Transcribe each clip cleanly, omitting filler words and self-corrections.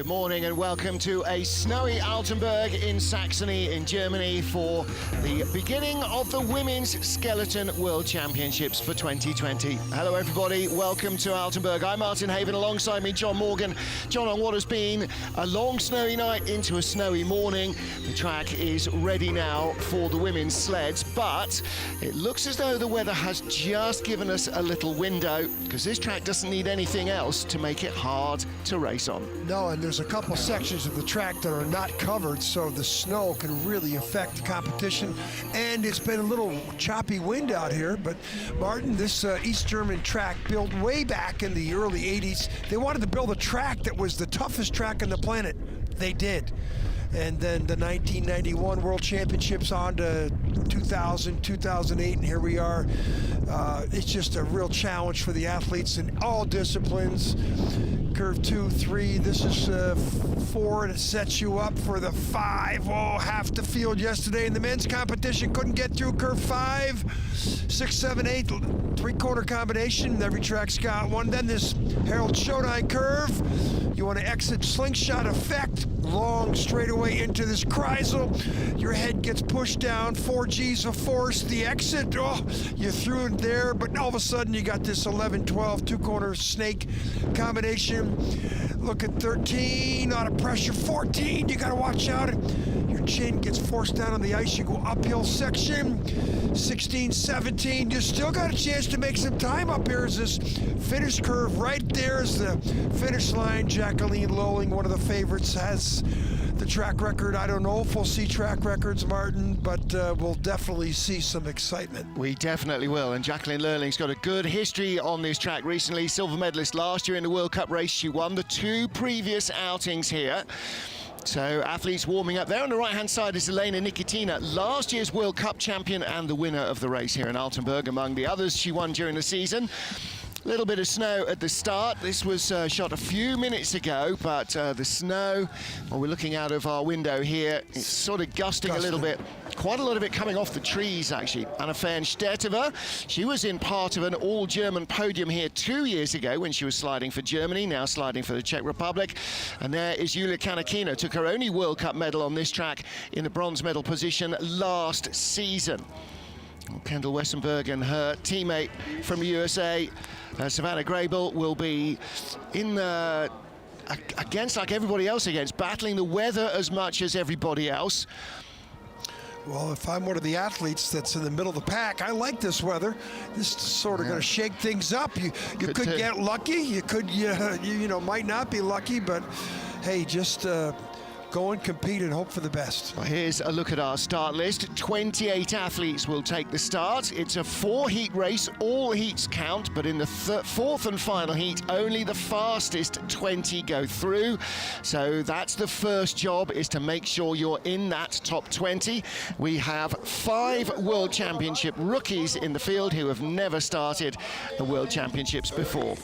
morning and welcome to a snowy Altenberg in Saxony in Germany for the beginning of the Women's Skeleton World Championships for 2020. Hello everybody, welcome to Altenberg. I'm Martin Haven, alongside me John Morgan. John, on what has been a long snowy night into a snowy morning, the track is ready now for the women's sleds, but it looks as though the weather has just given us a little window because this track doesn't need anything else to make it hard to race on. No, and there's a couple sections of the track that are not covered, so the snow can really affect the competition. And it's been a little choppy wind out here, but Martin, this East German track built way back in the early 80s. They wanted to build a track that was the toughest track on the planet. They did. And then the 1991 World Championships on to 2000, 2008, and here we are. It's just a real challenge for the athletes in all disciplines. Curve 2, 3, this is 4, and it sets you up for the 5. Oh, half the field yesterday in the men's competition couldn't get through curve 5. 6, 7, 8, three-quarter combination. Every track's got one. Then this Harold Showtime curve. You want to exit slingshot effect, long straightaway into this Kreisel. Your head gets pushed down, 4 G's of force. The exit, oh, you threw it there, but all of a sudden you got this 11, 12, two-corner snake combination. Look at 13, out of pressure, 14, you gotta watch out. Your chin gets forced down on the ice, you go uphill section. 16, 17, you still got a chance to make some time up here as this finish curve right there is the finish line. Jacqueline Lowling, one of the favorites, has the track record. I don't know if we'll see track records, Martin, but we'll definitely see some excitement. We definitely will, and Jacqueline Lurling's got a good history on this track recently. Silver medalist last year in the World Cup race. She won the 2 previous outings here. So athletes warming up. There on the right-hand side is Elena Nikitina, last year's World Cup champion and the winner of the race here in Altenberg. Among the others she won during the season. A little bit of snow at the start. This was shot a few minutes ago, but the snow, well, we're looking out of our window here, it's sort of gusting a little bit. Quite a lot of it coming off the trees, actually. Anna Fehn-Stetova, she was in part of an all-German podium here 2 years ago when she was sliding for Germany, now sliding for the Czech Republic. And there is Julia Kanakina, took her only World Cup medal on this track in the bronze medal position last season. Kendall Westenberg and her teammate from the USA, Savannah Graybill, will be in against, like everybody else against, battling the weather as much as everybody else. Well, if I'm one of the athletes that's in the middle of the pack, I like this weather. This is sort of going to shake things up. You could get lucky. You could, you know, might not be lucky, but hey, just go and compete and hope for the best. Well, here's a look at our start list. 28 athletes will take the start. It's a 4-heat race. All heats count, but in the 4th and final heat, only the fastest 20 go through. So that's the first job, is to make sure you're in that top 20. We have 5 World Championship rookies in the field who have never started the World Championships before.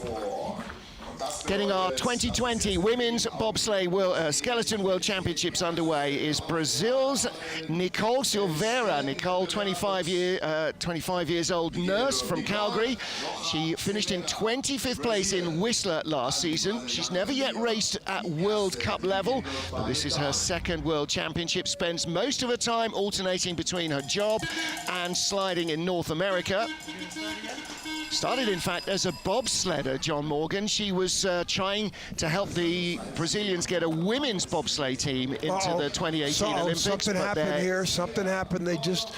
Getting our 2020 Women's Bobsleigh Skeleton World Championships underway is Brazil's Nicole Silveira. Nicole, 25 years old nurse from Calgary. She finished in 25th place in Whistler last season. She's never yet raced at World Cup level, but this is her 2nd World Championship. Spends most of her time alternating between her job and sliding in North America. Started, in fact, as a bobsledder, John Morgan. She was trying to help the Brazilians get a women's bobsleigh team into the 2018 Olympics. Something happened here. Something happened. They just,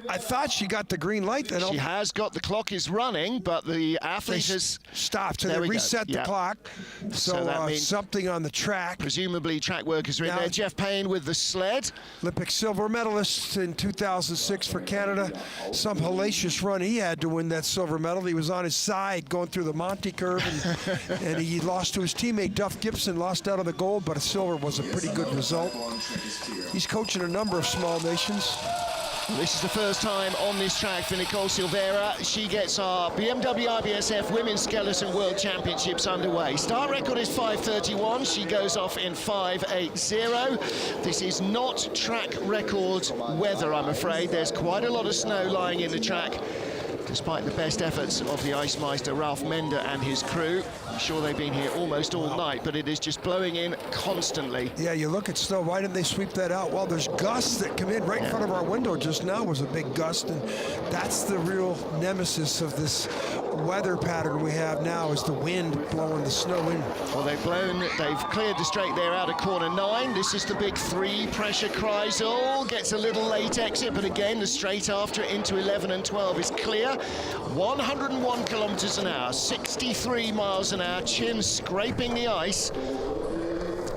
I thought she got the green light. She has got, the clock is running, but the athlete has stopped. So they reset the clock. So that means something on the track. Presumably track workers are in there. Jeff Payne with the sled. Olympic silver medalist in 2006 for Canada. Some hellacious run he had to win that silver medal. He was on his side going through the Monte curve, and he lost to his teammate Duff Gibson, lost out of the gold, but a silver was a pretty good result. He's coaching a number of small nations. This is the first time on this track for Nicole Silveira. She gets our BMW IBSF Women's Skeleton World Championships underway. Start record is 5:31. She goes off in 5:80. This is not track record weather, I'm afraid. There's quite a lot of snow lying in the track. despite the best efforts of the Ice Meister Ralph Mender and his crew. I'm sure they've been here almost all night, but it is just blowing in constantly. Yeah, you look at snow, why didn't they sweep that out? Well, there's gusts that come in right in front of our window just now was a big gust, and that's the real nemesis of this weather pattern we have now, is the wind blowing the snow in. Well, they've cleared the straight there out of corner 9. This is the big 3. Pressure Kreisel gets a little late exit, but again, the straight after it into 11 and 12 is clear. 101 kilometers an hour, 63 miles an hour, chin scraping the ice.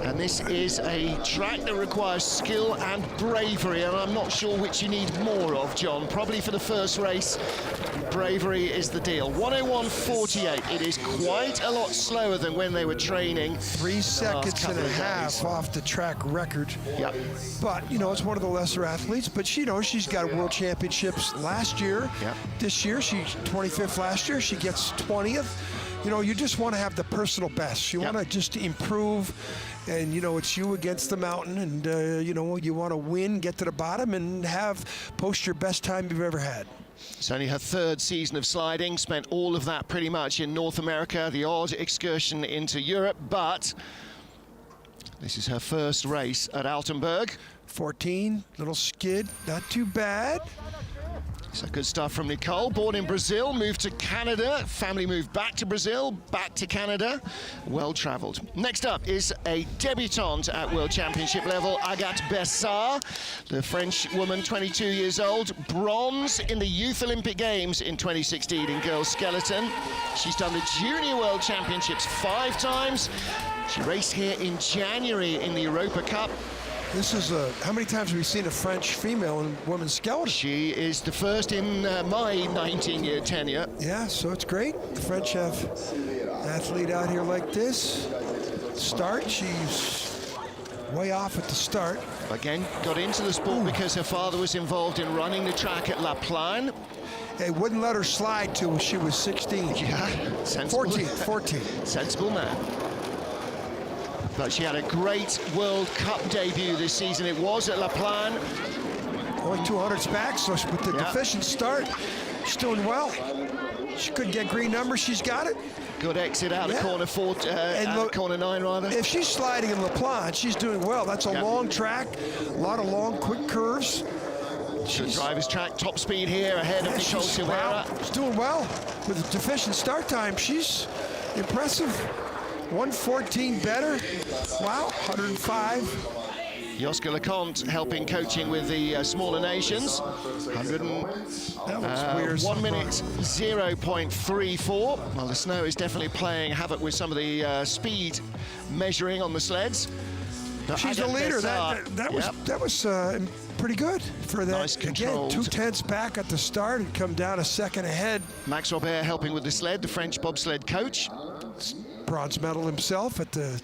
And this is a track that requires skill and bravery, and I'm not sure which you need more of, John. Probably for the first race, bravery is the deal. 101.48. It is quite a lot slower than when they were training. 3 seconds and a half off the track record. Yep. But, you know, it's one of the lesser athletes, but she knows she's got world championships last year. Yep. This year, she's 25th last year. She gets 20th. You know, you just want to have the personal best. You want to just improve, and, you know, it's you against the mountain, and, you know, you want to win, get to the bottom, and post your best time you've ever had. It's only her 3rd season of sliding, spent all of that pretty much in North America, the odd excursion into Europe, but this is her first race at Altenberg. 14, little skid, not too bad. So good stuff from Nicole, born in Brazil, moved to Canada, family moved back to Brazil, back to Canada, well-travelled. Next up is a debutante at World Championship level, Agathe Bessard, the French woman, 22 years old, bronze in the Youth Olympic Games in 2016 in girls skeleton. She's done the Junior World Championships 5 times. She raced here in January in the Europa Cup. This is how many times have we seen a French female in women's skeleton? She is the first in my 19-year tenure. Yeah, so it's great. The French have an athlete out here like this. Start, she's way off at the start. Again, got into the sport because her father was involved in running the track at La Plagne. They wouldn't let her slide till she was 16. Yeah, sensible. 14. Sensible man. But she had a great World Cup debut this season. It was at La Plagne. Only 200s back, so with the deficient start, she's doing well. She couldn't get green numbers, she's got it. Good exit out of corner 4, corner 9 rather. If she's sliding in La Plagne, she's doing well. That's a long track, a lot of long, quick curves. She's driver's track, top speed here ahead of Nicole Silveira. She's doing well. With a deficient start time, she's impressive. 114 better. Wow, 105. Joske LeConte helping coaching with the smaller nations. 1 minute 0.34. Well, the snow is definitely playing havoc with some of the speed measuring on the sleds. But she's the leader. That was pretty good for that. Nice controlled. Again, 2/10 back at the start and come down a second ahead. Max Robert helping with the sled, the French bobsled coach. Bronze medal himself at the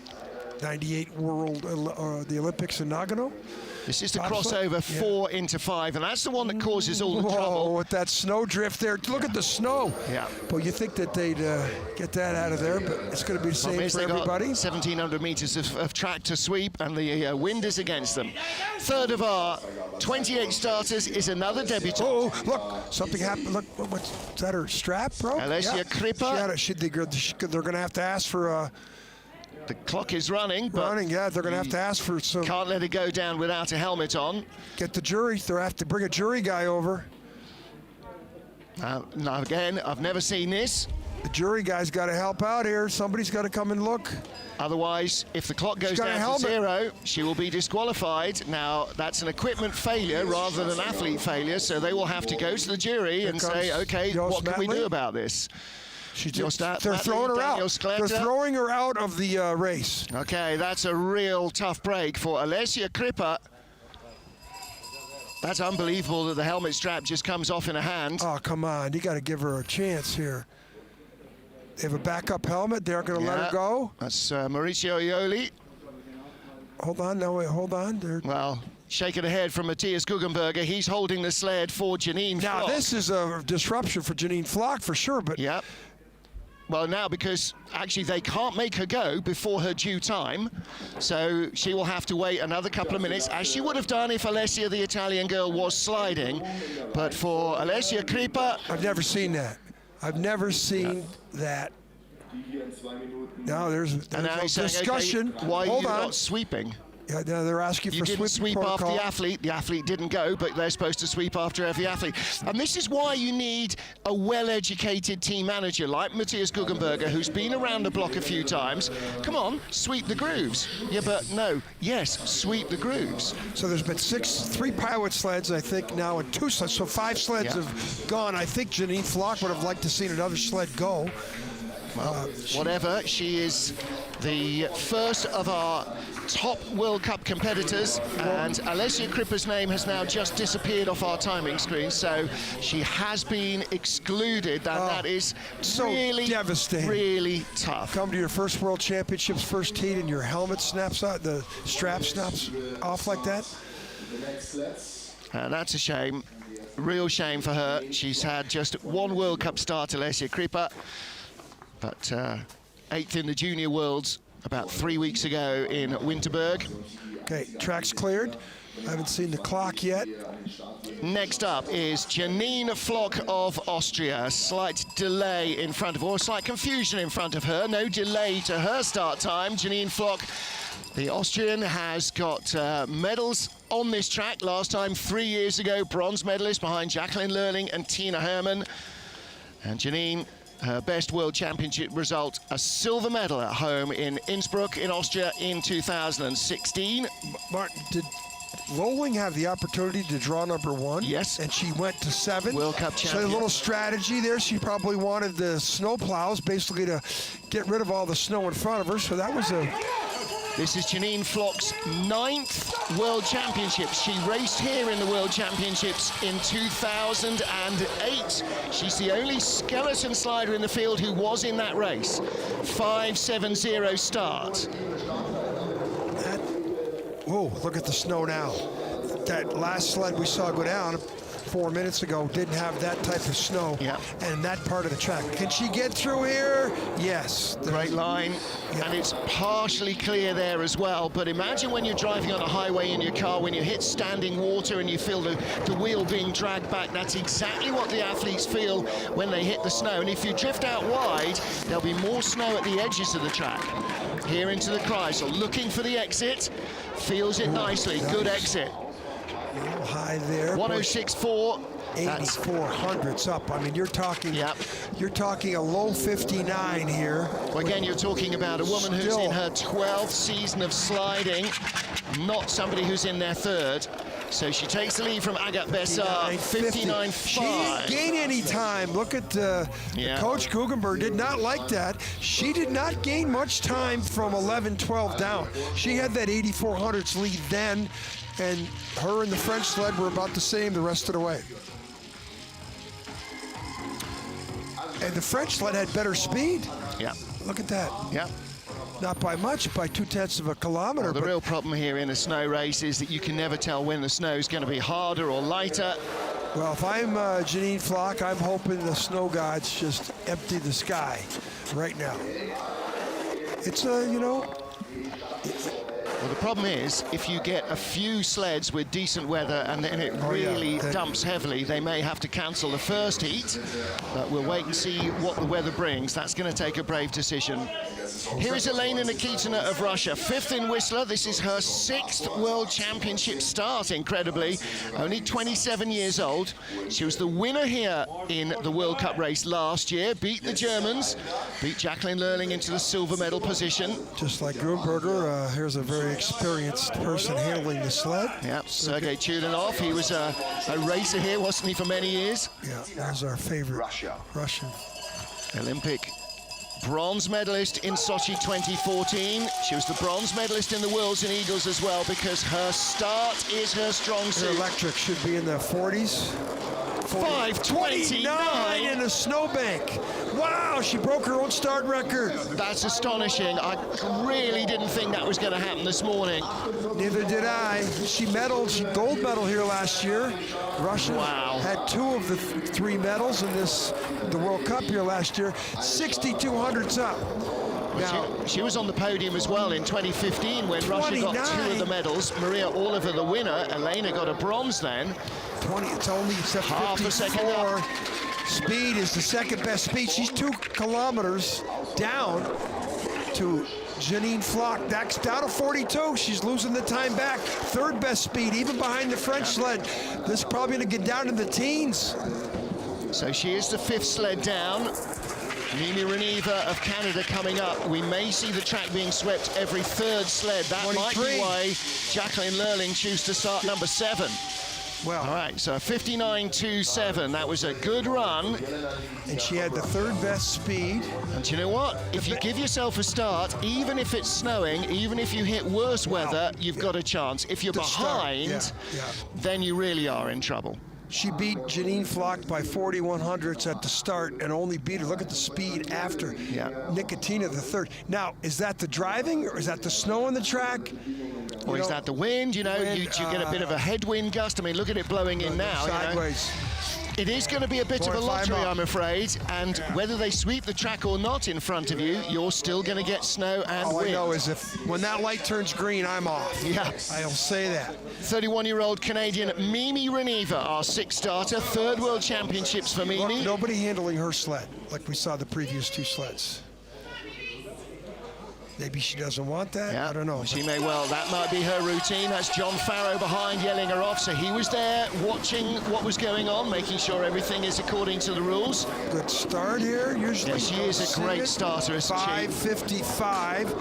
98 World, the Olympics in Nagano. This is the crossover 4 into 5, and that's the one that causes all the trouble. With that snow drift there. Look at the snow. Yeah. Well, you think that they'd get that out of there, but it's going to be the same for everybody. 1,700 meters of track to sweep, and the wind is against them. Third of our 28 starters is another debutant. Oh, look, something happened. Look, what's that, her strap, bro? Alessia Kripa. They're going to have to ask for... the clock is running, but they're going to have to ask for some... Can't let it go down without a helmet on. Get the jury. They'll have to bring a jury guy over. Now, again, I've never seen this. The jury guy's got to help out here. Somebody's got to come and look. Otherwise, if the clock goes down to 0, she will be disqualified. Now, that's an equipment failure rather than an athlete failure, so they will have to go to the jury and say, okay, what can we do about this? They're throwing her out. They're throwing her out of the race. Okay, that's a real tough break for Alessia Kripa. That's unbelievable that the helmet strap just comes off in a hand. Oh, come on. You got to give her a chance here. They have a backup helmet. They're going to let her go. That's Mauricio Ioli. Hold on. No, wait, hold on. Well, shaking ahead from Matthias Guggenberger. He's holding the sled for Jeannine Fox. Now, this is a disruption for Jeannine Fox for sure, but... Yep. Well, now, because actually they can't make her go before her due time, so she will have to wait another couple of minutes, as she would have done if Alessia, the Italian girl, was sliding. But for Alessia Griebel... I've never seen that. I've never seen that. Now there's now a discussion. Okay, why are you not sweeping? Yeah, no, they're asking you for didn't sweep protocol. after the athlete. The athlete didn't go, but they're supposed to sweep after every athlete. And this is why you need a well-educated team manager like Matthias Guggenberger, who's been around the block a few times. Come on, sweep the grooves. Yeah, but no. Yes, sweep the grooves. So there's been 3 pilot sleds, I think, now, and 2 sleds. So 5 sleds have gone. I think Jeannine Fox would have liked to see another sled go. Well, whatever. She is the first of our top World Cup competitors, and Alessia Griebel's name has now just disappeared off our timing screen, so she has been excluded. That is so really devastating. Really tough. Come to your first World Championships, first heat, and your helmet snaps out, the strap snaps off like that. That's a shame. Real shame for her. She's had just 1 World Cup start, Alessia Griebel, but 8th in the Junior Worlds about 3 weeks ago in Winterberg. Okay, track's cleared. I haven't seen the clock yet. Next up is Jeannine Fox of Austria. A slight delay in front of her, or a slight confusion in front of her. No delay to her start time. Jeannine Fox, the Austrian, has got medals on this track. Last time 3 years ago, bronze medalist behind Jacqueline Lerling and Tina Herman. And Jeannine, her best World Championship result, a silver medal at home in Innsbruck in Austria in 2016. Martin, did Lowling have the opportunity to draw number 1? Yes. And she went to 7. World Cup champion. So a little strategy there. She probably wanted the snow plows basically to get rid of all the snow in front of her. So that was a... This is Jeannine Fox's 9th World Championships. She raced here in the World Championships in 2008. She's the only skeleton slider in the field who was in that race. 5.70 start. Whoa, look at the snow now. That last sled we saw go down 4 minutes ago didn't have that type of snow and that part of the track. Can she get through here? Yes. Great line, and it's partially clear there as well, but imagine when you're driving on a highway in your car, when you hit standing water and you feel the wheel being dragged back. That's exactly what the athletes feel when they hit the snow, and if you drift out wide, there'll be more snow at the edges of the track. Here into the Kreisel, looking for the exit, feels it nicely, good exit. A little high there. 106.4. 8400s up. I mean, you're talking a low 59 here. Well, again, you're talking about a woman who's in her 12th season of sliding, not somebody who's in their 3rd. So she takes the lead from Agathe Bessard, 59.5. She didn't gain any time. Look at Coach Guggenberg did not like that. She did not gain much time from 11-12 down. She had that 8400s lead then, and her and the French sled were about the same the rest of the way. And the French sled had better speed. Yeah. Look at that. Yeah. Not by much, by 0.2 of a kilometer. Well, the real problem here in a snow race is that you can never tell when the snow is going to be harder or lighter. Well, if I'm Jeannine Fox, I'm hoping the snow gods just empty the sky right now. It's Well, the problem is, if you get a few sleds with decent weather and then it really dumps heavily, they may have to cancel the first heat. But we'll wait and see what the weather brings. That's going to take a brave decision. Here is Elena Nikitina of Russia, 5th in Whistler. This is her 6th World Championship start, incredibly. Only 27 years old. She was the winner here in the World Cup race last year, beat the Germans, beat Jacqueline Lerling into the silver medal position. Just like Grunberger, here's a very experienced person handling the sled. Yeah, Sergei Chudinov, he was a racer here, wasn't he, for many years? Yeah, there's our favorite Russian. Olympic bronze medalist in Sochi 2014. She was the bronze medalist in the Worlds in Eagles as well, because her start is her strong suit. Her electric should be in the 40s, 5:29 in the snowbank. Wow, she broke her own start record. That's astonishing. I really didn't think that was going to happen this morning. Neither did I. She medaled, she gold medal here last year. Russia had 2 of the 3 medals in the World Cup here last year. 6,200's up. Now, she was on the podium as well in 2015 when Russia got 2 of the medals. Maria Oliver, the winner. Elena got a bronze then. It's only half a second up. Speed is the second best speed. She's 2 kilometers down to Jeannine Fox. That's down to 42. She's losing the time back. Third best speed, even behind the French sled. This is probably going to get down in the teens. So she is the 5th sled down. Mimi Reneva of Canada coming up. We may see the track being swept every 3rd sled. That 23. might be why Jacqueline Lurling chose to start number 7. Well, all right, so 59.27. That was a good run. And she had the 3rd best speed. And you know what? If you give yourself a start, even if it's snowing, even if you hit worse weather, you've got a chance. If you're behind, then you really are in trouble. She beat Jeannine Fox by 41/100ths at the start and only beat her. Look at the speed after. Nikitina, the 3rd. Now, is that the driving or is that the snow on the track? Or is that the wind? You know, you get a bit of a headwind gust. I mean, look at it blowing in now. Sideways. You know? It is going to be a bit of a lottery, I'm afraid. And whether they sweep the track or not in front of you, you're still going to get snow and wind. All I know is when that light turns green, I'm off. Yeah. I'll say that. 31-year-old Canadian Mimi Reneva, our 6th starter. 3rd World Championships for Mimi. Look, nobody handling her sled like we saw the previous 2 sleds. Maybe she doesn't want that. I don't know. She may well. That might be her routine. That's John Farrow behind yelling her off. So he was there watching what was going on, making sure everything is according to the rules. Good start here, usually. Yeah, she is a great starter, isn't she? 5:55,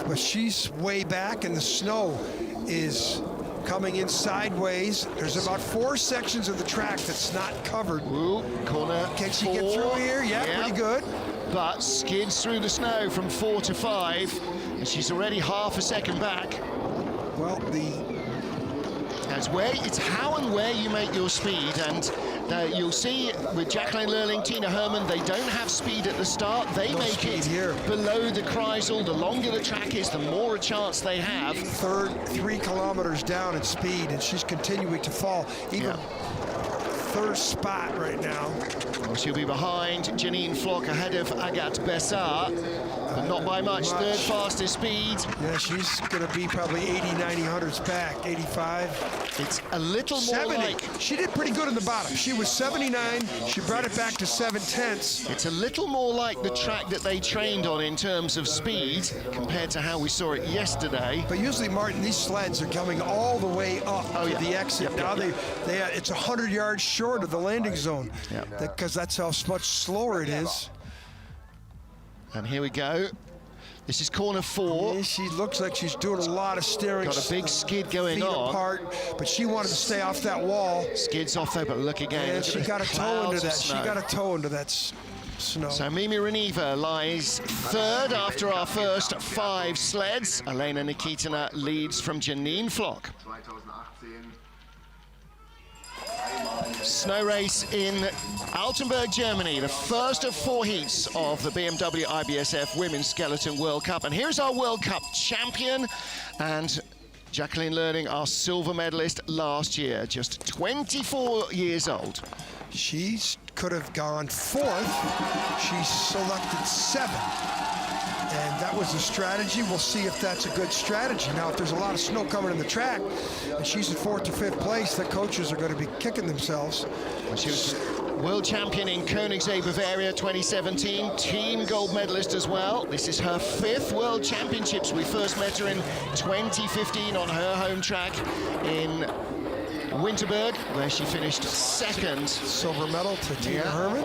but she's way back, and the snow is coming in sideways. There's about 4 sections of the track that's not covered. Ooh, corner. Can she get through here? Yeah, pretty good. But skids through the snow from 4 to 5, and she's already half a second back. Well, it's how and where you make your speed, and you'll see with Jacqueline Lurling, Tina Herman, they don't have speed at the start. They make it below the Kreisel. The longer the track is, the more a chance they have. 3 kilometers down in speed, and she's continuing to fall. Even 3rd spot right now. Well, she'll be behind Jeannine Fox, ahead of Agathe Bessart, but not by much. 3rd fastest speed. Yeah, she's going to be probably 80, 90, 100s back, 85. It's a little more 70. like... She did pretty good in the bottom. She was 79. She brought it back to 7/10. It's a little more like the track that they trained on in terms of speed compared to how we saw it yesterday. But usually, Martin, these sleds are coming all the way up to the exit. Now it's 100 yards short of the landing zone because that's how much slower it is. And here we go. This is corner 4. Yeah, she looks like she's doing a lot of steering. Got a big skid going on. Apart, but she wanted to stay off that wall. Skids off there, but look again. Yeah, she got a toe into that. She got a toe into that snow. So Mimi Reneva lies 3rd after our first 5 sleds. Elena Nikitina leads from Jeannine Fox. Snow race in Altenberg, Germany, the first of 4 heats of the BMW IBSF Women's Skeleton World Cup. And here's our World Cup champion, and Jacqueline Lurling, our silver medalist last year, just 24 years old. She could have gone 4th. She selected 7th. And that was the strategy. We'll see if that's a good strategy. Now, if there's a lot of snow coming in the track, and she's in 4th to 5th place, the coaches are going to be kicking themselves. She was world champion in Koenigsegg, Bavaria 2017, team gold medalist as well. This is her 5th World Championships. We first met her in 2015 on her home track in Winterberg, where she finished 2nd. Silver medal to Tina Herman.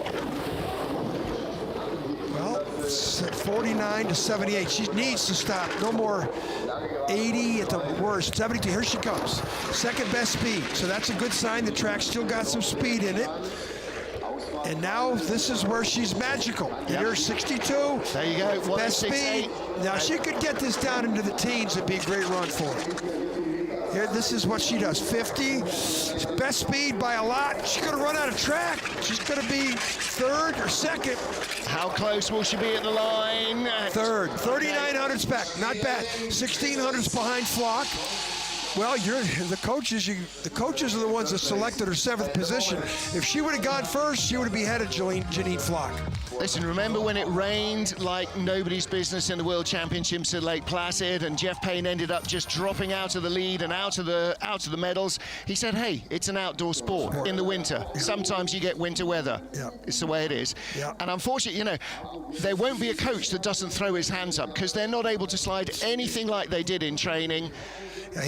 Well, 49 to 78. She needs to stop. No more 80 at the worst. 72. Here she comes. 2nd best speed. So that's a good sign. The track still got some speed in it. And now this is where she's magical. Here's 62. There you go. Best speed. Now she could get this down into the teens. It'd be a great run for her. Here, this is what she does. 50, best speed by a lot. She's going to run out of track. She's going to be third or second. How close will she be at the line? Third. 3,900s back. Not bad. 1,600s behind Flock. Well, the coaches. The coaches are the ones that selected her 7th position. If she would have gone first, she would have been ahead of Jeannine Fox. Listen, remember when it rained like nobody's business in the World Championships at Lake Placid, and Jeff Payne ended up just dropping out of the lead and out of the medals? He said, "Hey, it's an outdoor sport in the winter. Sometimes you get winter weather. Yeah. It's the way it is." Yeah. And unfortunately, there won't be a coach that doesn't throw his hands up because they're not able to slide anything like they did in training.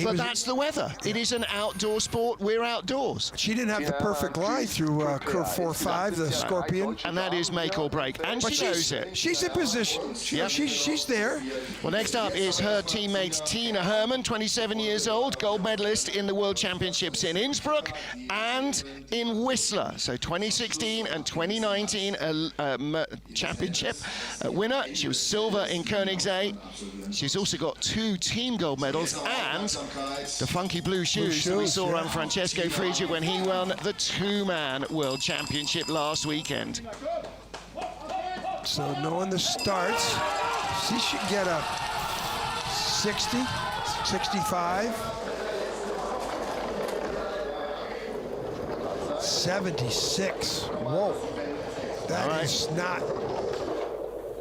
But that's the weather. It is an outdoor sport. We're outdoors. She didn't have the perfect line through curve 4-5, the Scorpion. And that is make or break. And she knows it. She's in position. She's there. Well, next up is her teammate Tina Herman, 27 years old, gold medalist in the World Championships in Innsbruck and in Whistler. So 2016 and 2019 championship winner. She was silver in Koenigsegg. She's also got 2 team gold medals and the funky blue shoes that we saw on Francesco Frigio when he won the 2-man World Championship last weekend. So knowing the starts, she should get a 60, 65, 76. Whoa. That is not,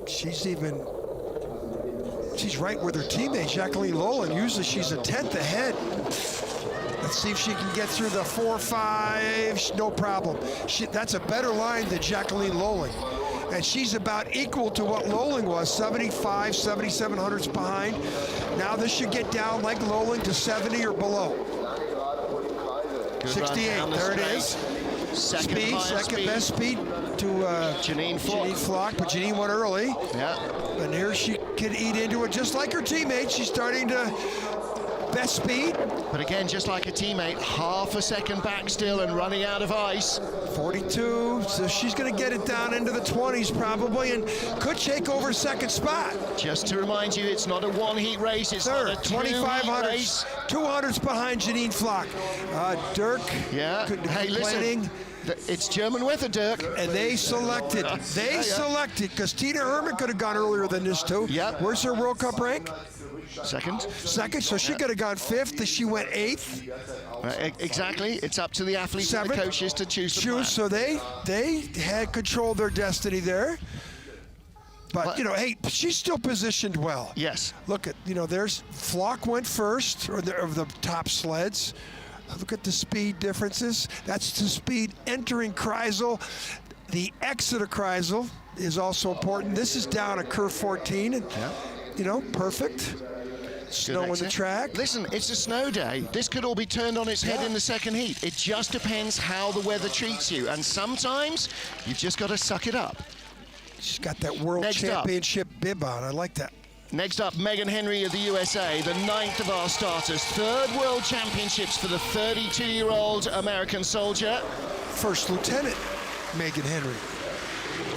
she's right with her teammate, Jacqueline Lolan. Usually she's a 10th ahead. Let's see if she can get through the 4-5, no problem. That's a better line than Jacqueline Lolan. And she's about equal to what Lolan was, 75, 7,700s behind. Now this should get down like Lolan to 70 or below. Good 68, there it is. Second best speed to Jeannine Fox. But Jeannine went early. Yeah. And here she can eat into it just like her teammate. She's starting to best speed. But again, just like a teammate, half a second back still and running out of ice. 42, so she's going to get it down into the 20s probably and could take over second spot. Just to remind you, it's not a one-heat race, it's third, not a 2-heat race. 200s behind Jeannine Fox. Dirk, hey, listen, it's German weather, Dirk. And they selected, selected, because Tina Herman could have gone earlier than this too. Yep. Where's her World Cup rank? Second, so she could have gone 5th, she went 8th. Exactly, it's up to the athletes and the coaches to choose the plan. So they had control of their destiny there. But, hey, she's still positioned well. Yes. Look at, there's Flock went first, of the top sleds. Look at the speed differences. That's the speed entering Kreisel. The exit of Kreisel is also important. This is down at curve 14. And, perfect. Snow on the track. Listen, it's a snow day. This could all be turned on its head in the second heat. It just depends how the weather treats you. And sometimes you've just got to suck it up. She's got that World Championship bib on. I like that. Next up, Megan Henry of the USA, the 9th of our starters. 3rd World Championships for the 32-year-old American soldier. First Lieutenant Megan Henry.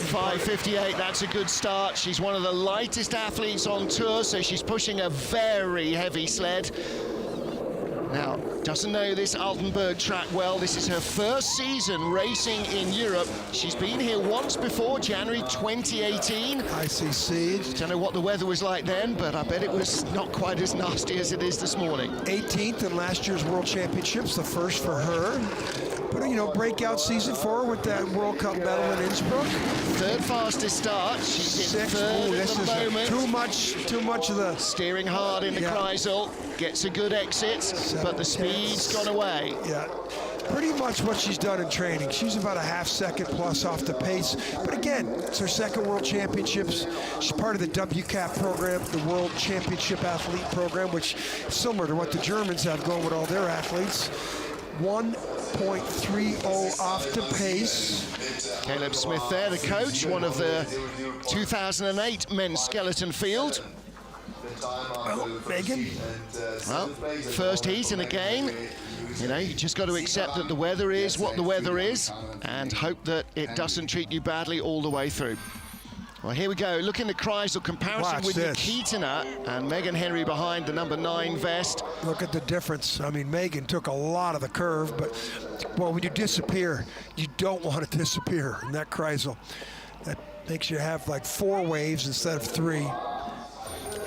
5:58, that's a good start. She's one of the lightest athletes on tour, so she's pushing a very heavy sled. Now, doesn't know this Altenberg track well. This is her first season racing in Europe. She's been here once before, January 2018. ICC. Don't know what the weather was like then, but I bet it was not quite as nasty as it is this morning. 18th in last year's World Championships, the first for her. But, breakout season for her with that World Cup medal in Innsbruck. 3rd fastest start. She's in 3rd at the moment. Too much of the... Steering hard in the Kreisel. Gets a good exit, but the speed's gone away. Yeah, pretty much what she's done in training. She's about a half second plus off the pace. But again, it's her 2nd World Championships. She's part of the WCAP program, the World Championship Athlete Program, which is similar to what the Germans have going with all their athletes. 1.30 off the pace. Caleb Smith there, the coach, one of the 2008 men's skeleton field. Well, Megan. Well, first heat and again, you just got to accept that the weather is what the weather is and hope that it doesn't treat you badly all the way through. Well, here we go. Look in the Kreisel comparison Watch with this. Nikitina and Megan Henry behind the number 9 vest. Look at the difference. I mean, Megan took a lot of the curve, but, well, when you disappear, you don't want to disappear in that Kreisel. That makes you have like 4 waves instead of 3.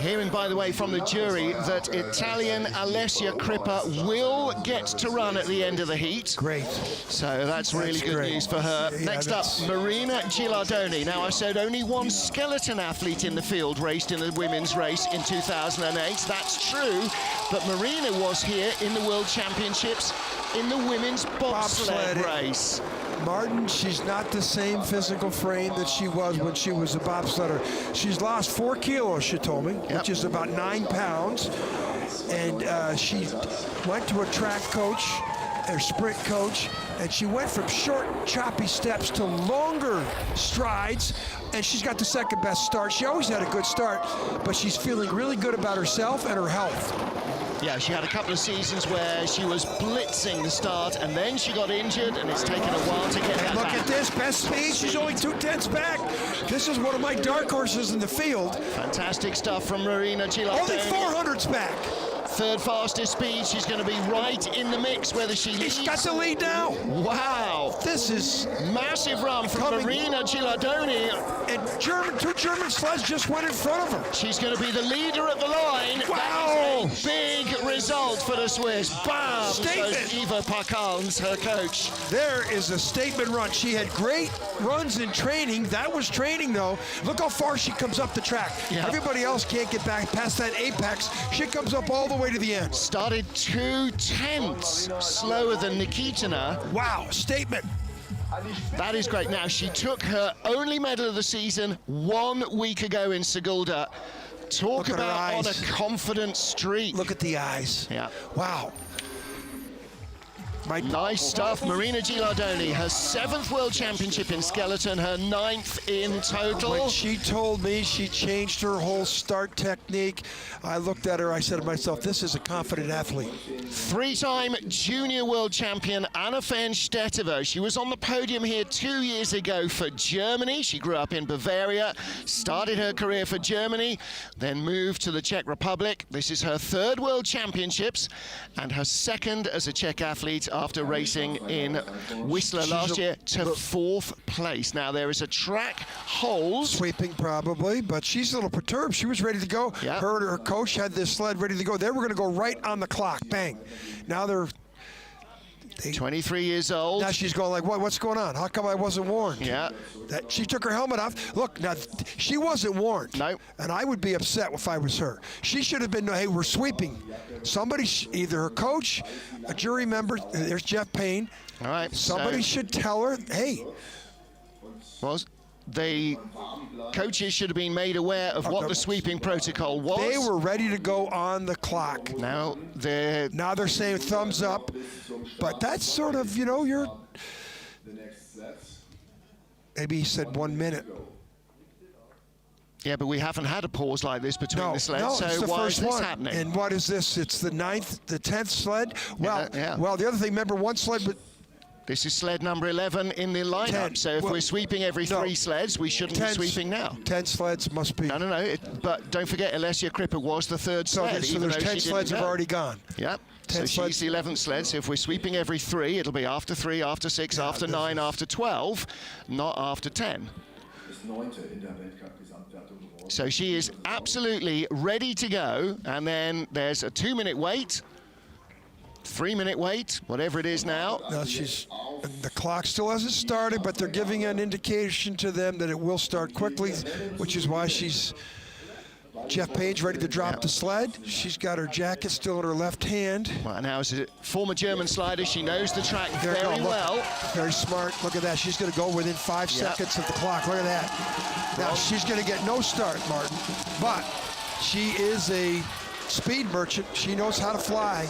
Hearing, by the way, from the jury that Italian Alessia Crippa will get to run at the end of the heat. Great. So that's really good news for her. Yeah, Next up, Marina Gilardoni. Now, I said only one skeleton athlete in the field raced in the women's race in 2008. That's true, but Marina was here in the World Championships in the women's bobsled race. Martin, she's not the same physical frame that she was when she was a bobsledder. She's lost 4 kilos, she told me, which is about 9 pounds. And she went to a track coach, a sprint coach, and she went from short, choppy steps to longer strides, and she's got the second best start. She always had a good start, but she's feeling really good about herself and her health. Yeah, she had a couple of seasons where she was blitzing the start, and then she got injured, and it's taken a while to get that Look back. at this, best speed. She's only 2/10 back. This is one of my dark horses in the field. Fantastic stuff from Marina Gilardoni. Only 400s back. Third fastest speed. She's going to be right in the mix whether she leads. She's got the lead now. Wow. This is massive run from Marina Gilardoni. And 2 German sleds just went in front of her. She's going to be the leader at the line. Wow. That is a big result for the Swiss. Bam! Statement. Says Eva Parkans, her coach. There is a statement run. She had great runs in training. That was training, though. Look how far she comes up the track. Yeah. Everybody else can't get back past that apex. She comes up all the way to the end. Started 2/10 slower than Nikitina. Wow, statement. That is great. Now, she took her only medal of the season 1 week ago in Sigulda. Talk about on a confident streak. Look at the eyes. Yeah. Wow. Nice stuff. Marina Gilardoni, her 7th World Championship in skeleton, her 9th in total. When she told me she changed her whole start technique, I looked at her, I said to myself, this is a confident athlete. 3-time junior world champion Anna Fehn-Stettever. She was on the podium here 2 years ago for Germany. She grew up in Bavaria, started her career for Germany, then moved to the Czech Republic. This is her 3rd World Championships and her 2nd as a Czech athlete after racing in Whistler last year to 4th place. Now, there is a track hold. Sweeping probably, but she's a little perturbed. She was ready to go. Yep. Her and her coach had this sled ready to go. They were going to go right on the clock. Bang. Now they're 23 years old. Now she's going like, what's going on? How come I wasn't warned? Yeah. She took her helmet off. Look, now she wasn't warned. No. And I would be upset if I was her. She should have been, hey, we're sweeping. Somebody, either her coach, a jury member, there's Jeff Payne. All right. Somebody should tell her, hey. Well, the coaches should have been made aware of what the sweeping protocol was. They were ready to go on the clock. Now they're saying thumbs up, but that's sort of, you're. Maybe he said 1 minute. Yeah, but we haven't had a pause like this between the sleds, so it's the why first is this one. happening? And what is this? It's the 10th sled? Well, yeah. Well, the other thing, remember one sled, but this is sled number 11 in the lineup. 10. So if we're sweeping every 3 sleds, we shouldn't be sweeping now. 10 sleds must be. No. But don't forget, Alessia Crippa was the 3rd sled. So there's 10 sleds have already gone. Yep. So she's the 11th sled. So if we're sweeping every 3, it'll be after 3, after 6, after 9, after 12, not after 10. So she is absolutely ready to go. And then there's a 2-minute wait. 3-minute wait, whatever it is now. Now the clock still hasn't started, but they're giving an indication to them that it will start quickly, which is why Jeff Payne's ready to drop the sled. She's got her jacket still in her left hand. Well, now as a former German slider, she knows the track very well. Very smart. Look at that. She's going to go within 5 seconds of the clock. Look at that. Now she's going to get no start, Martin, but she is a speed merchant. She knows how to fly.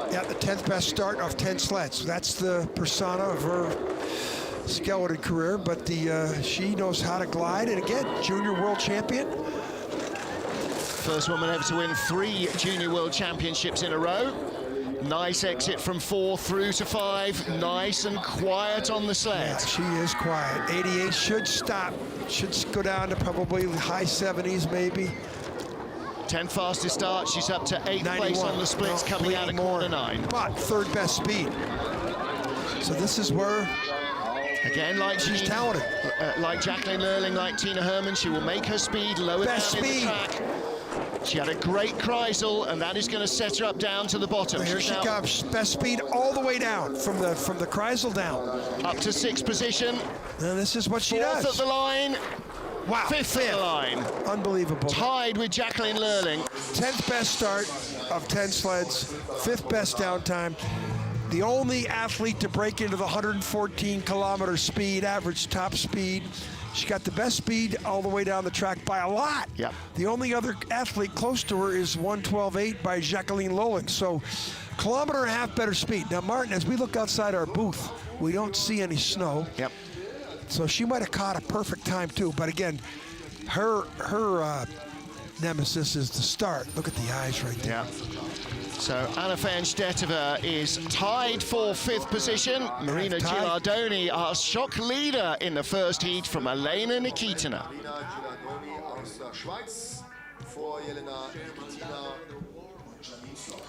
Yeah, the 10th best start of 10 sleds. That's the persona of her skeleton career, but she knows how to glide. And again, junior world champion. First woman ever to win 3 junior world championships in a row. Nice exit from 4 through to 5. Nice and quiet on the sled. Yeah, she is quiet. 88 should stop. Should go down to probably high 70s maybe. 10th fastest start. She's up to 8th place on the splits, coming out of corner 9. But third best speed. So this is where, again, like she's talented. Like Jacqueline Lurling, like Tina Herman, she will make her speed lower Best down speed. in the track. She had a great Kreisel, and that is going to set her up down to the bottom. Here she comes. Best speed all the way down from the Kreisel down. Up to 6th position. And this is what she 4th does. at the line. Wow. 5th at the line. Unbelievable. Tied with Jacqueline Lurling. 10th best start of 10 sleds. 5th best downtime. The only athlete to break into the 114-kilometer speed, average top speed. She got the best speed all the way down the track by a lot. Yep. The only other athlete close to her is 1:12.8 by Jacqueline Lurling. So, kilometer and a half better speed. Now, Martin, as we look outside our booth, we don't see any snow. Yep. So she might have caught a perfect time too. But again, her nemesis is the start. Look at the eyes right there. Yeah. So Anna Fahnstetteva is tied for 5th position. Marina Gilardoni, our shock leader in the first heat from Elena Nikitina.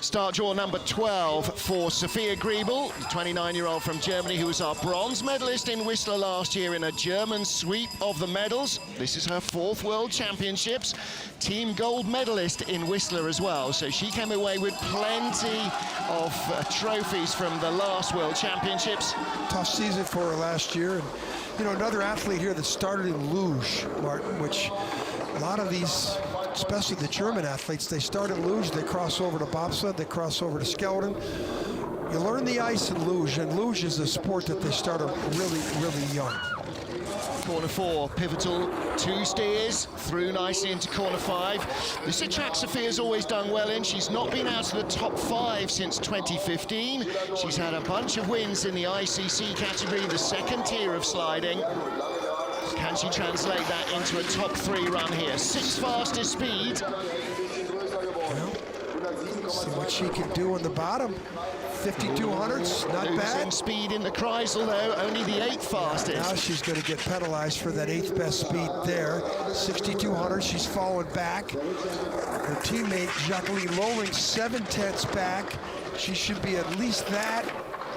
Start draw number 12 for Sofia Griebel, the 29-year-old from Germany, who was our bronze medalist in Whistler last year in a German sweep of the medals. This is her 4th World Championships. Team gold medalist in Whistler as well. So she came away with plenty of trophies from the last World Championships. Tough season for her last year. And, you know, another athlete here that started in luge, Martin, which a lot of these, especially the German athletes, they start in luge, they cross over to bobsled, they cross over to skeleton. You learn the ice in luge, and luge is a sport that they start really, really young. Corner 4, pivotal 2 steers, through nicely into corner 5. This is a track Sophia's always done well in. She's not been out of the top 5 since 2015. She's had a bunch of wins in the ICC category, the 2nd tier of sliding. Can she translate that into a top 3 run here? 6th fastest speed. Well, see what she can do on the bottom. 5200s, not bad. Losing speed in the Kreisel though, only the 8th fastest. Now she's going to get penalized for that 8th best speed there. 6200, she's fallen back. Her teammate Jacqueline Lurling 7/10 back. She should be at least that.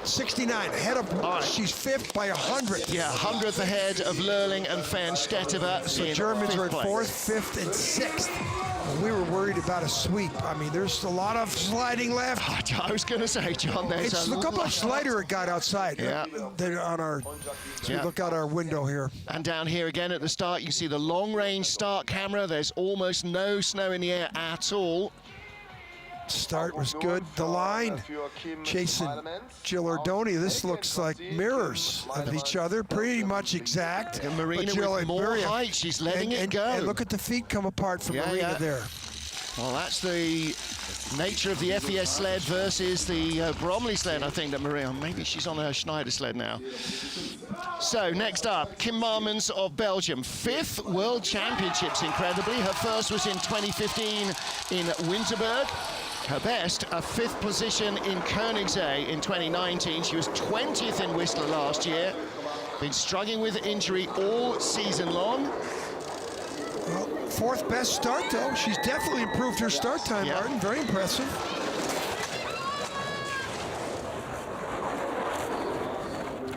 69 ahead of, right. She's 5th by 100. Yeah, 100th ahead of Lurling and Fahnstetteva. So Germans are in 4th, 5th, and 6th. And we were worried about a sweep. I mean, there's a lot of sliding left. I was going to say, John, there's Look how much lighter it got outside. Yeah. On our, we look out our window here. And down here again at the start, you see the long-range start camera. There's almost no snow in the air at all. Start was good. The line, chasing Gilardoni. This looks like mirrors of each other, pretty much exact. And Marina with more height, she's letting it go. And look at the feet come apart from Marina there. Well, that's the nature of the FES sled versus the Bromley sled, I think, that Marina, maybe she's on her Schneider sled now. So next up, Kim Marmans of Belgium, 5th World Championships, incredibly. Her first was in 2015 in Winterberg. Her best, a 5th position in Koenigsegg in 2019. She was 20th in Whistler last year. Been struggling with injury all season long. Well, 4th best start, though. She's definitely improved her start time, Martin. Very impressive.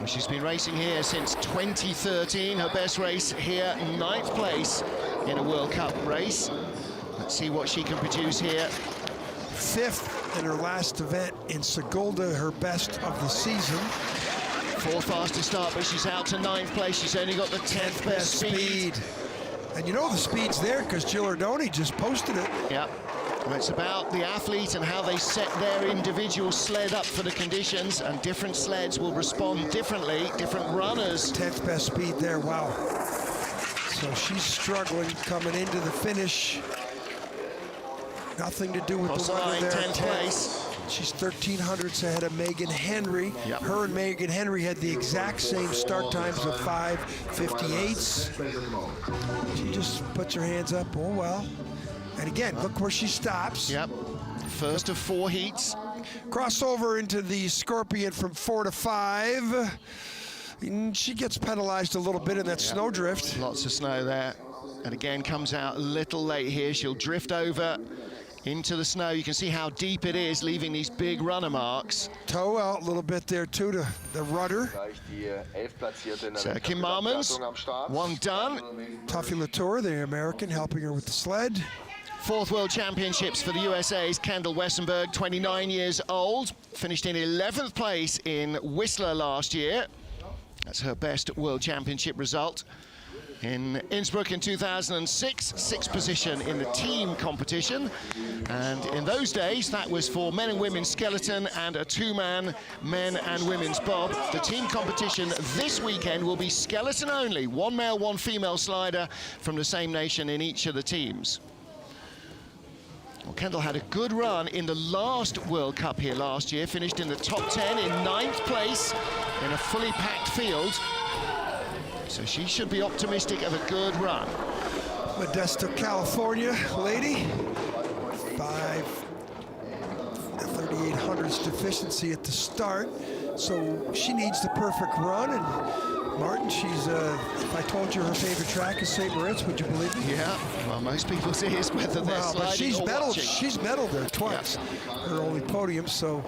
She's been racing here since 2013. Her best race here, 9th place in a World Cup race. Let's see what she can produce here. 5th in her last event in Sigulda, her best of the season. 4th fastest start, but she's out to 9th place. She's only got the 10th best speed. And you know the speed's there because Gilardoni just posted it. Yep. Well, it's about the athlete and how they set their individual sled up for the conditions, and different sleds will respond differently, different runners. 10th best speed there, wow. So she's struggling coming into the finish. Nothing to do with the weather there. 10th place. She's 1300ths ahead of Megan Henry. Yep. Her and Megan Henry had the exact same start times of 5:58s. She just puts her hands up, oh well. And again, look where she stops. Yep. First of 4 heats. Cross over into the Scorpion from 4 to 5. And she gets penalized a little bit in that snowdrift. Lots of snow there. And again, comes out a little late here. She'll drift over into the snow. You can see how deep it is, leaving these big runner marks. Toe out a little bit there too to the rudder. So Kim Marmons, one done. Tuffy Latour, the American, helping her with the sled. 4th World Championships for the USA's Kendall Westenberg, 29 years old. Finished in 11th place in Whistler last year. That's her best World Championship result. In Innsbruck in 2006, 6th position in the team competition. And in those days, that was for men and women's skeleton and a 2-man men and women's bob. The team competition this weekend will be skeleton only. 1 male, 1 female slider from the same nation in each of the teams. Well, Kendall had a good run in the last World Cup here last year, finished in the top 10 in 9th place in a fully packed field. So she should be optimistic of a good run. Modesto, California lady. 3800s deficiency at the start. So she needs the perfect run. And Martin, she's, if I told you her favorite track is St. Moritz, would you believe me? Yeah, well, most people say it's whether they're sliding but she's or medaled. watching. She's medaled there twice. Yeah. Her only podium, so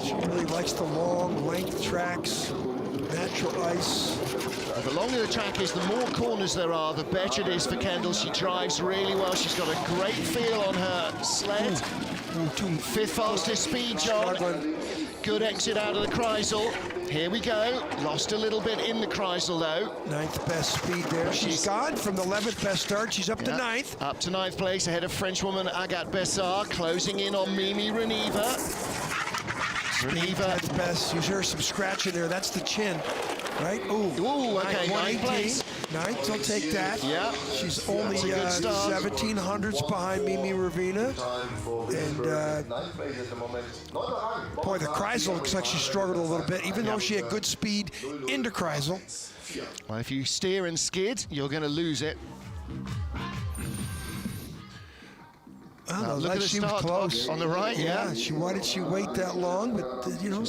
she really likes the long length tracks, natural ice. The longer the track is, the more corners there are, the better it is for Kendall. She drives really well. She's got a great feel on her sled. 5th fastest speed, John. Good exit out of the Kreisel. Here we go. Lost a little bit in the Kreisel, though. 9th best speed there. She's gone from the 11th best start. She's up to 9th. Up to 9th place, ahead of Frenchwoman Agathe Bessard, closing in on Mimi Reniva. Reniva. Best. You hear some scratching there. That's the chin, right? Ooh, okay, 9th place. 9th, I'll take that. Yeah. She's only 1700s behind Mimi Ravina. And boy, the Kreisel looks like she struggled a little bit, even though she had good speed into Kreisel. Well, if you steer and skid, you're going to lose it. Well, look at the start close on the right. Yeah. Why did she wait that long? But you know,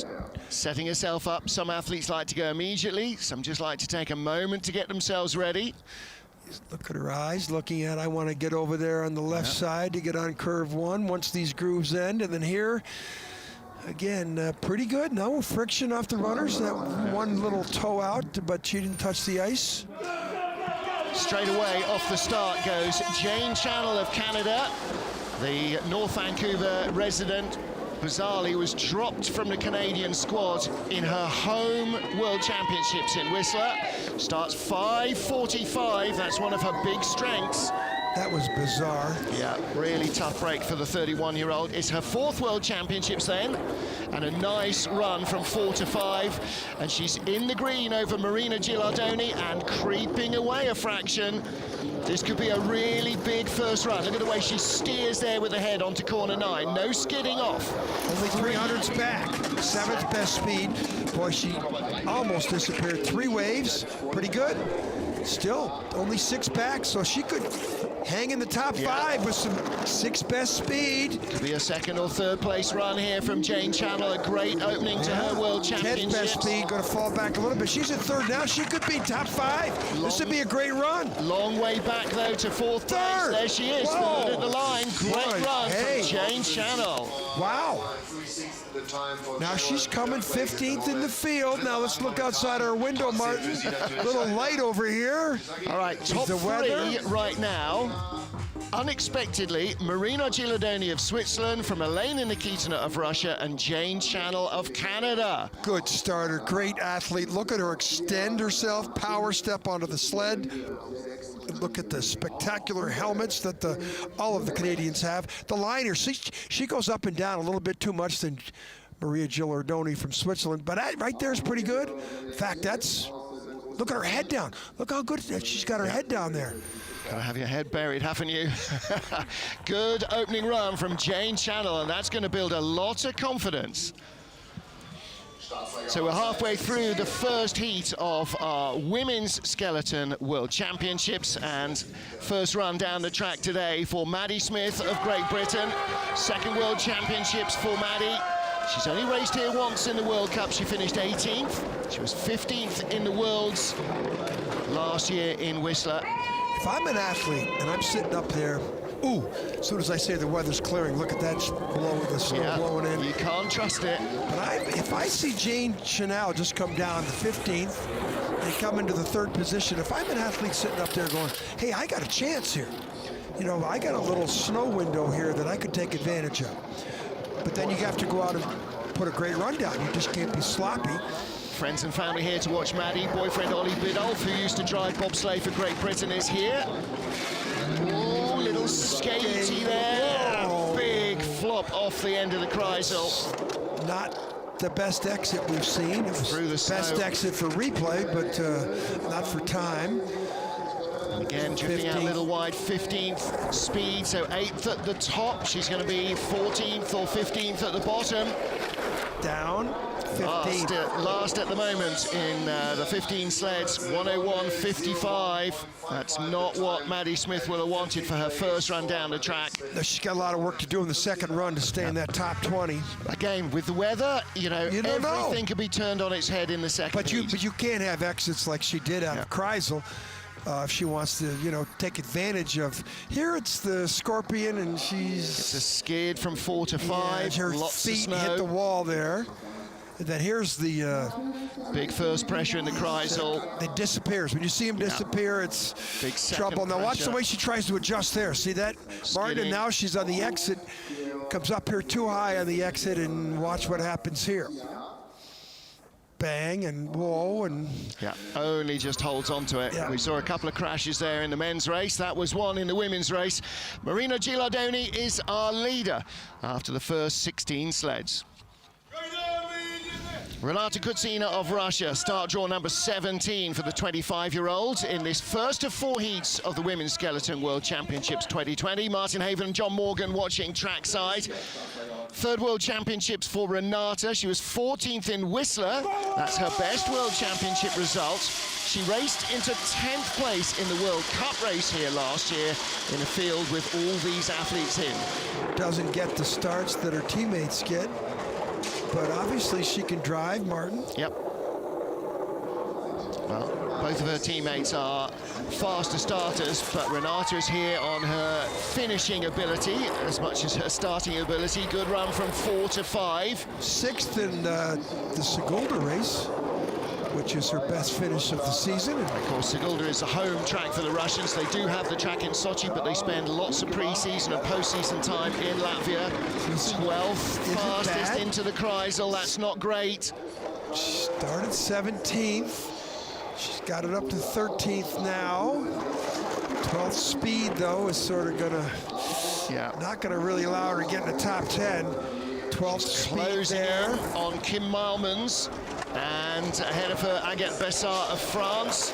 setting herself up. Some athletes like to go immediately. Some just like to take a moment to get themselves ready. Look at her eyes, looking at, I want to get over there on the left side to get on curve 1 once these grooves end. And then here, again, pretty good. No friction off the runners. That one little toe out, but she didn't touch the ice. Straight away off the start goes Jane Channel of Canada. The North Vancouver resident, bizarrely, was dropped from the Canadian squad in her home World Championships in Whistler. Starts 5:45, that's one of her big strengths. That was bizarre. Yeah, really tough break for the 31-year-old. It's her 4th World Championships then, and a nice run from 4 to 5. And she's in the green over Marina Gilardoni and creeping away a fraction. This could be a really big first run. Look at the way she steers there with the head onto corner 9. No skidding off. Only 300s back. 7th best speed. Boy, she almost disappeared. 3 waves. Pretty good. Still, only 6 back, so she could hang in the top 5 with some 6th best speed. Could be a 2nd or 3rd place run here from Jane Channel. A great opening to her World Championships. 10th best speed, going to fall back a little bit. She's in 3rd now. She could be top 5. This would be a great run. Long way back, though, to 4th place. There she is, 3rd at the line. Great run from Jane Channel. Wow. Now she's coming 15th in the field. Now let's look outside our window, Martin. Little light over here. All right, top 3 right now. Unexpectedly, Marina Gilardoni of Switzerland, from Elena Nikitina of Russia, and Jane Channel of Canada. Good starter, great athlete. Look at her extend herself, power step onto the sled. Look at the spectacular helmets that all of the Canadians have. The liner, she goes up and down a little bit too much than Maria Gilardoni from Switzerland, but right there is pretty good. In fact, look at her head down. Look how good she's got her head down there. Gotta have your head buried, haven't you? Good opening run from Jane Channel, and that's going to build a lot of confidence. So we're halfway through the first heat of our Women's Skeleton World Championships, and first run down the track today for Maddie Smith of Great Britain. 2nd World Championships for Maddie. She's only raced here once in the World Cup. She finished 18th. She was 15th in the Worlds last year in Whistler. If I'm an athlete and I'm sitting up there, ooh, as soon as I say the weather's clearing, look at that the snow blowing in. You can't trust it. But if I see Jane Chanel just come down to 15th and come into the 3rd position, if I'm an athlete sitting up there going, hey, I got a chance here. You know, I got a little snow window here that I could take advantage of. But then you have to go out and put a great run down. You just can't be sloppy. Friends and family here to watch Maddie. Boyfriend Ollie Biddulph, who used to drive bobsleigh for Great Britain, is here. Oh, little skatey there. Whoa. Big flop off the end of the Kreisel. Not the best exit we've seen. It was Through the snow. Best exit for replay, but not for time. And again, drifting out a little wide, 15th speed, so 8th at the top. She's going to be 14th or 15th at the bottom. Down, 15th. Last at the moment in the 15 sleds, 101.55. That's not what Maddie Smith would have wanted for her first run down the track. She's got a lot of work to do in the 2nd run to stay in that top 20. Again, with the weather, you know, everything know. could be turned on its head in the second heat. But you can't have exits like she did out of Kreisel. If she wants to, you know, take advantage of. Here it's the Scorpion, and It's a skid from 4 to 5. her lots feet of snow. hit the wall there. And then here's the big first pressure in the Kreisel. It disappears. When you see him disappear, it's Big trouble. Now watch pressure. the way she tries to adjust there. See that, Martin? Skidding. Now she's on the exit. Comes up here too high on the exit, and watch what happens here. Bang and whoa and only just holds on to it. We saw a couple of crashes there in the men's race. That was one in the women's race. Marina Gilardoni is our leader after the first 16 sleds. Renata Kutsina of Russia, start draw number 17 for the 25-year-old in this first of 4 heats of the Women's Skeleton World Championships 2020. Martin Haven and John Morgan watching trackside. 3rd World Championships for Renata. She was 14th in Whistler. That's her best World Championship result. She raced into 10th place in the World Cup race here last year in a field with all these athletes in. doesn't get the starts that her teammates get. But obviously she can drive, Martin. Yep. Well, both of her teammates are faster starters, but Renata is here on her finishing ability as much as her starting ability. Good run from 4 to 5. 6th in the Sigulda race, which is her best finish of the season. Of course, Sigulda is a home track for the Russians. They do have the track in Sochi, but they spend lots of pre-season and post-season time in Latvia. 12th fastest into the Kreisel. That's not great. She started 17th. She's got it up to 13th now. 12th speed, though, is sort of gonna, not gonna really allow her to get in the top 10. 12th speed Closing there. in on Kim Malmans. And ahead of her, Agathe Bessart of France.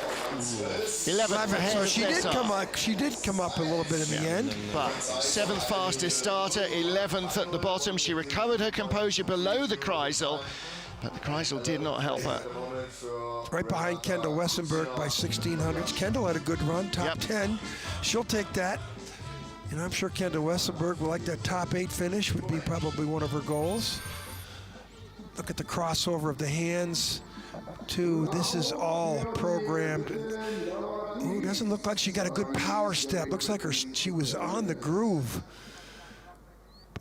11th ahead so of she did Bessart. come up a little bit in the end. But 7th fastest starter, 11th at the bottom. She recovered her composure below the Kreisel, but the Kreisel did not help her. Right behind Kendall Westenberg by 1600s. Kendall had a good run, top 10. She'll take that. And I'm sure Kendall Westenberg will like that top 8 finish, would be probably one of her goals. Look at the crossover of the hands, too. This is all programmed. Ooh, doesn't look like she got a good power step. Looks like she was on the groove.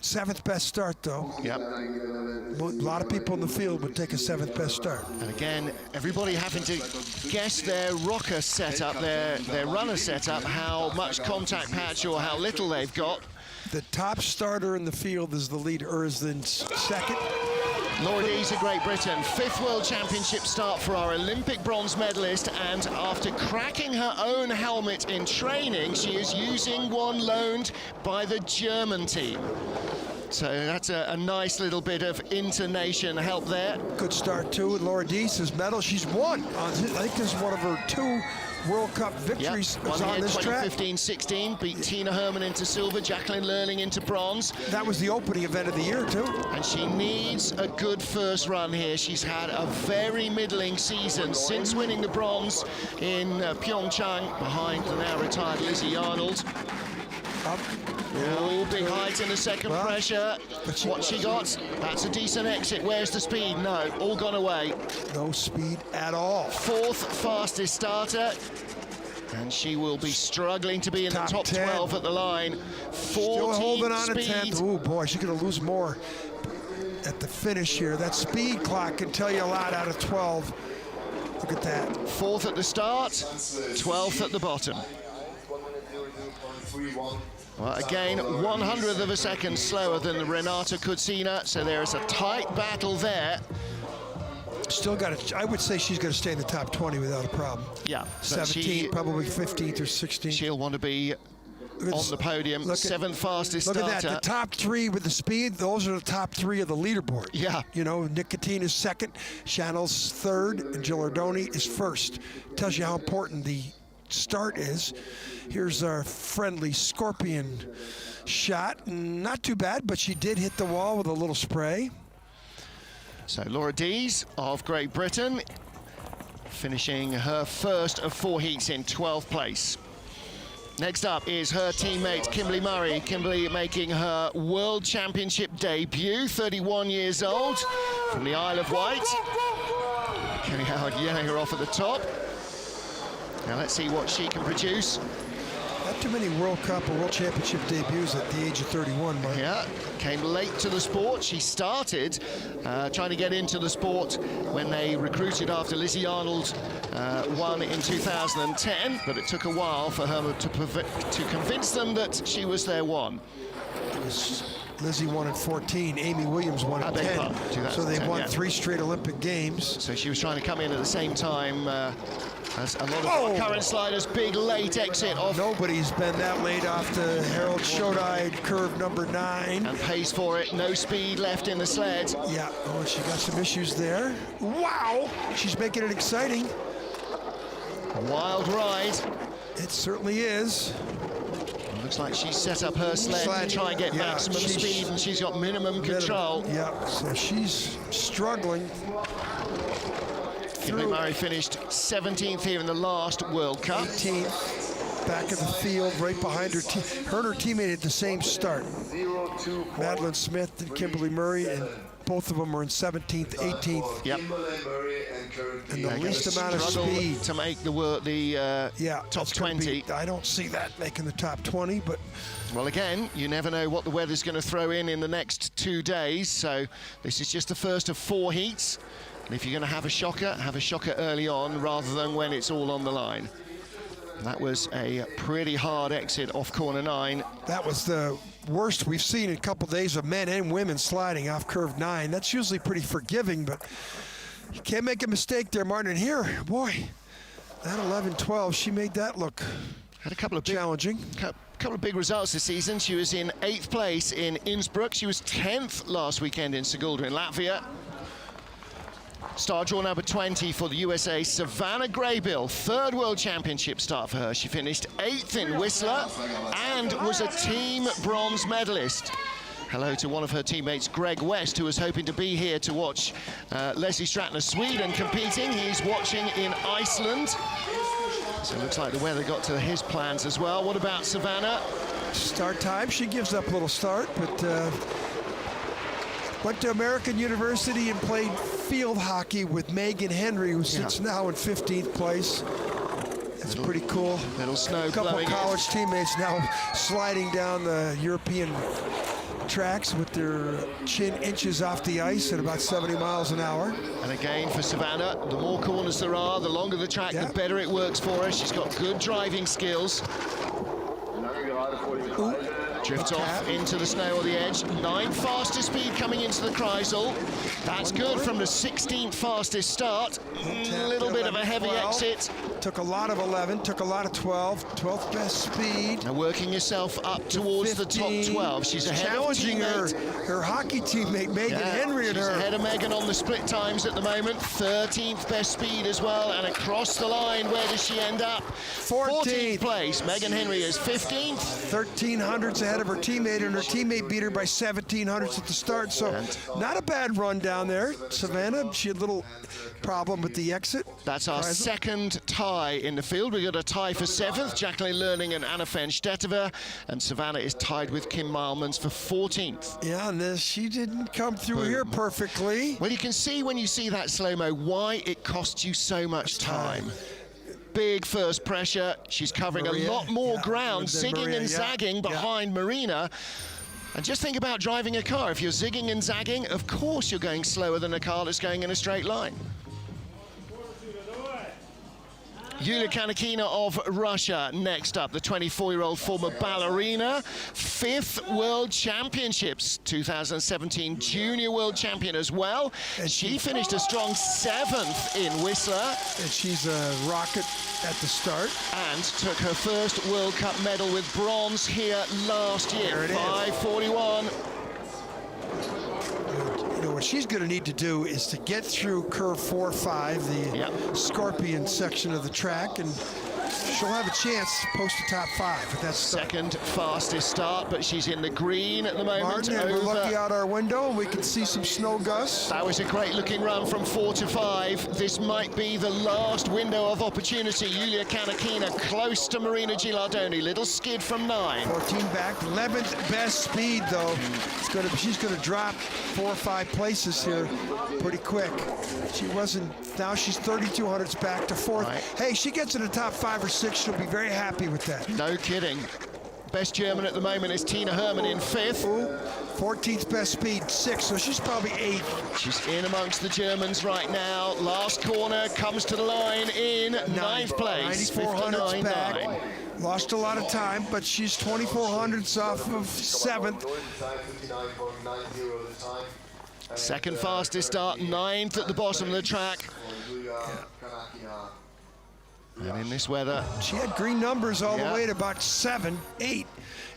7th best start, though. Yep. A lot of people in the field would take a 7th best start. And again, everybody having to guess their rocker setup, their runner setup, how much contact patch or how little they've got. The top starter in the field is the leader, or is in 2nd. Laura Dees of Great Britain, 5th World Championship start for our Olympic bronze medalist, and after cracking her own helmet in training, she is using one loaned by the German team. So that's a nice little bit of inter-nation help there. Good start, too, with Laura Dees' medal. She's won. I think this is one of her 2 World Cup victories on this track. 2015-16, beat Tina Herman into silver, Jacqueline Lerling into bronze. That was the opening event of the year, too. And she needs a good first run here. She's had a very middling season since winning the bronze in Pyeongchang behind the now retired Lizzie Arnold. Oh, big height in the second pressure. What she got? That's a decent exit. Where's the speed? No, all gone away. No speed at all. Fourth fastest starter. And she will be struggling to be in the top 12 at the line. Still holding on speed. to 10th. Oh boy, she's going to lose more at the finish here. That speed clock can tell you a lot out of 12. Look at that. Fourth at the start, 12th at the bottom. Well, again, 100th of a second slower than the Renata Kutsina, so there is a tight battle there. Still got to, I would say she's going to stay in the top 20 without a problem. Yeah. 17th, probably 15th or 16th. She'll want to be on the podium, seventh fastest starter. Look at that, the top three with the speed, those are the top three of the leaderboard. Yeah. You know, Nikitina's second, Chanel's third, and Gilardoni is first. Tells you how important the start is. Here's our friendly Scorpion shot. Not too bad, but she did hit the wall with a little spray. So Laura Dees of Great Britain finishing her first of 4 heats in 12th place. Next up is her teammate Kimberley Murray. Kimberley making her World Championship debut, 31 years old, from the Isle of Wight. Kenny Howard yelling her off at the top. Now let's see what she can produce. Not too many World Cup or World Championship debuts at the age of 31, Mark. Yeah, came late to the sport. She started trying to get into the sport when they recruited after Lizzie Arnold won in 2010, but it took a while for her to convince them that she was their one. Lizzie won at 14, Amy Williams won at 10. So they won 3 straight Olympic Games. So she was trying to come in at the same time as a lot of current sliders. Big late exit off. Nobody's been that late off the Harold Shodide curve number 9. And pays for it. No speed left in the sled. Yeah, oh, she got some issues there. Wow, she's making it exciting. A wild ride. It certainly is. Looks like she's set up her sled to try and get maximum speed, and she's got minimum control. Yeah, so she's struggling. Kimberley Murray finished 17th here in the last World Cup. 18th, back of the field, right behind her. Her and her teammate at the same start. Madeline Smith and Kimberley Murray, and both of them are in 17th, 18th. Yep. And the least amount of speed to make the top 20. I don't see that making the top 20, but well, again, you never know what the weather's going to throw in the next 2 days. So this is just the first of 4 heats. And if you're going to have a shocker early on rather than when it's all on the line. That was a pretty hard exit off corner 9. That was the worst we've seen in a couple days of men and women sliding off curve 9. That's usually pretty forgiving, but you can't make a mistake there, Martin. And here, boy, that 11-12, she made that look had a couple of challenging. Couple of big results this season. She was in 8th place in Innsbruck. She was 10th last weekend in Sigulda in Latvia. Star draw number 20 for the USA, Savannah Graybill, 3rd World Championship start for her. She finished 8th in Whistler and was a team bronze medalist. Hello to one of her teammates, Greg West, who was hoping to be here to watch Leslie Stratton of Sweden competing. He's watching in Iceland. So it looks like the weather got to his plans as well. What about Savannah? Start time, she gives up a little start, but went to American University and played field hockey with Megan Henry, who sits now in 15th place. That's pretty cool. Little snow. A couple college teammates now sliding down the European tracks with their chin inches off the ice at about 70 miles an hour. And again, for Savannah, the more corners there are, the longer the track, the better it works for her. She's got good driving skills. Drift off into the snow or the edge. 9th fastest speed coming into the Kreisel. That's good from the 16th fastest start. A little bit of a heavy exit. Took a lot of 11, took a lot of 12. 12th best speed. Now working yourself up towards 15, the top 12. She's ahead challenging of her hockey teammate, Megan Henry, and her. She's ahead of Megan on the split times at the moment. 13th best speed as well. And across the line, where does she end up? 14th place. Megan Henry is 15th. 1300s ahead of her teammate, and her teammate beat her by 1700s at the start. So not a bad run down there. Savannah, she had a little problem with the exit. That's our second tie in the field. We've got a tie for 7th, Jacqueline Lerning and Anna Fenn-Stettever, and Savannah is tied with Kim Malmans for 14th. Yeah, and she didn't come through here perfectly. Well, you can see when you see that slow-mo why it costs you so much time. Big first pressure. She's covering a lot more ground, zigging and zagging behind Marina. And just think about driving a car. If you're zigging and zagging, of course you're going slower than a car that's going in a straight line. Yulia Kanakina of Russia next up, the 24-year-old former ballerina, 5th World Championships, 2017 Junior World Champion as well. And she finished a strong 7th in Whistler. And she's a rocket at the start. And took her first World Cup medal with bronze here last year, 5:41. What she's going to need to do is to get through curve 4-5, the scorpion section of the track, and she'll have a chance to post a top 5. But that's second fastest start, but she's in the green at the moment. Martin, and we're looking out our window, and we can see some snow gusts. That was a great looking run from 4 to 5. This might be the last window of opportunity. Yulia Kanakina close to Marina Gilardoni. Little skid from 9. 14 back, 11th best speed though. She's going to drop 4 or 5 places here pretty quick. She wasn't. Now she's 3,200s back to 4th. Right. Hey, she gets in the top 5 or 6. She'll be very happy with that. No kidding. Best German at the moment is Tina Herman in 5th. 14th best speed, 6th, so she's probably 8th. She's in amongst the Germans right now. Last corner, comes to the line in 9th place. 9,400s back. Lost a lot of time, but she's 2,400s off of 7th. Second fastest start, 9th at the bottom of the track. And in this weather, she had green numbers all the way to about 7, 8.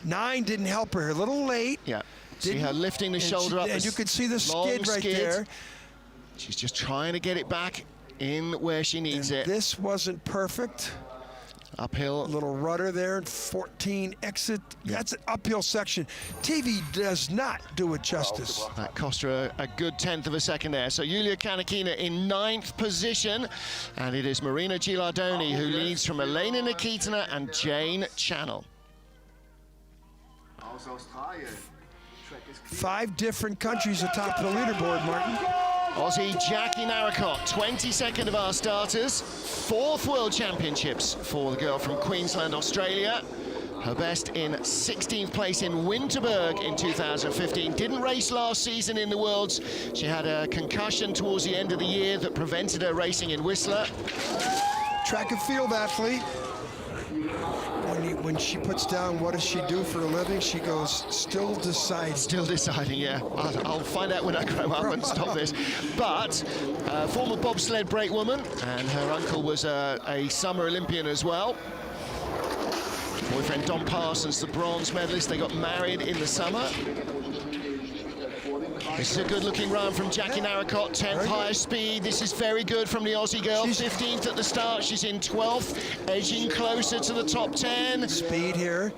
9 didn't help her. A little late. Yeah. See her lifting the shoulder up. And you can see the skid right there. She's just trying to get it back in where she needs it. This wasn't perfect. Uphill. A little rudder there, and 14 exit. That's an uphill section. TV does not do it justice. That cost her a good 1/10 of a second there. So Yulia Kanakina in 9th position, and it is Marina Gilardoni who leads from Elena Nikitina and Jane Channel. 5 different countries atop the leaderboard, Martin. Aussie Jackie Narracott, 22nd of our starters. 4th World Championships for the girl from Queensland, Australia. Her best in 16th place in Winterberg in 2015. Didn't race last season in the Worlds. She had a concussion towards the end of the year that prevented her racing in Whistler. Track and field athlete. When she puts down what does she do for a living, she goes, still deciding. Still deciding, yeah. I'll find out when I grow up and stop this. But former bobsled brakewoman, and her uncle was a summer Olympian as well. Boyfriend Don Parsons, the bronze medalist. They got married in the summer. This is a good-looking run from Jackie Narracott, 10th highest speed. This is very good from the Aussie girl. 15th at the start. She's in 12th, edging closer to the top 10. Speed here.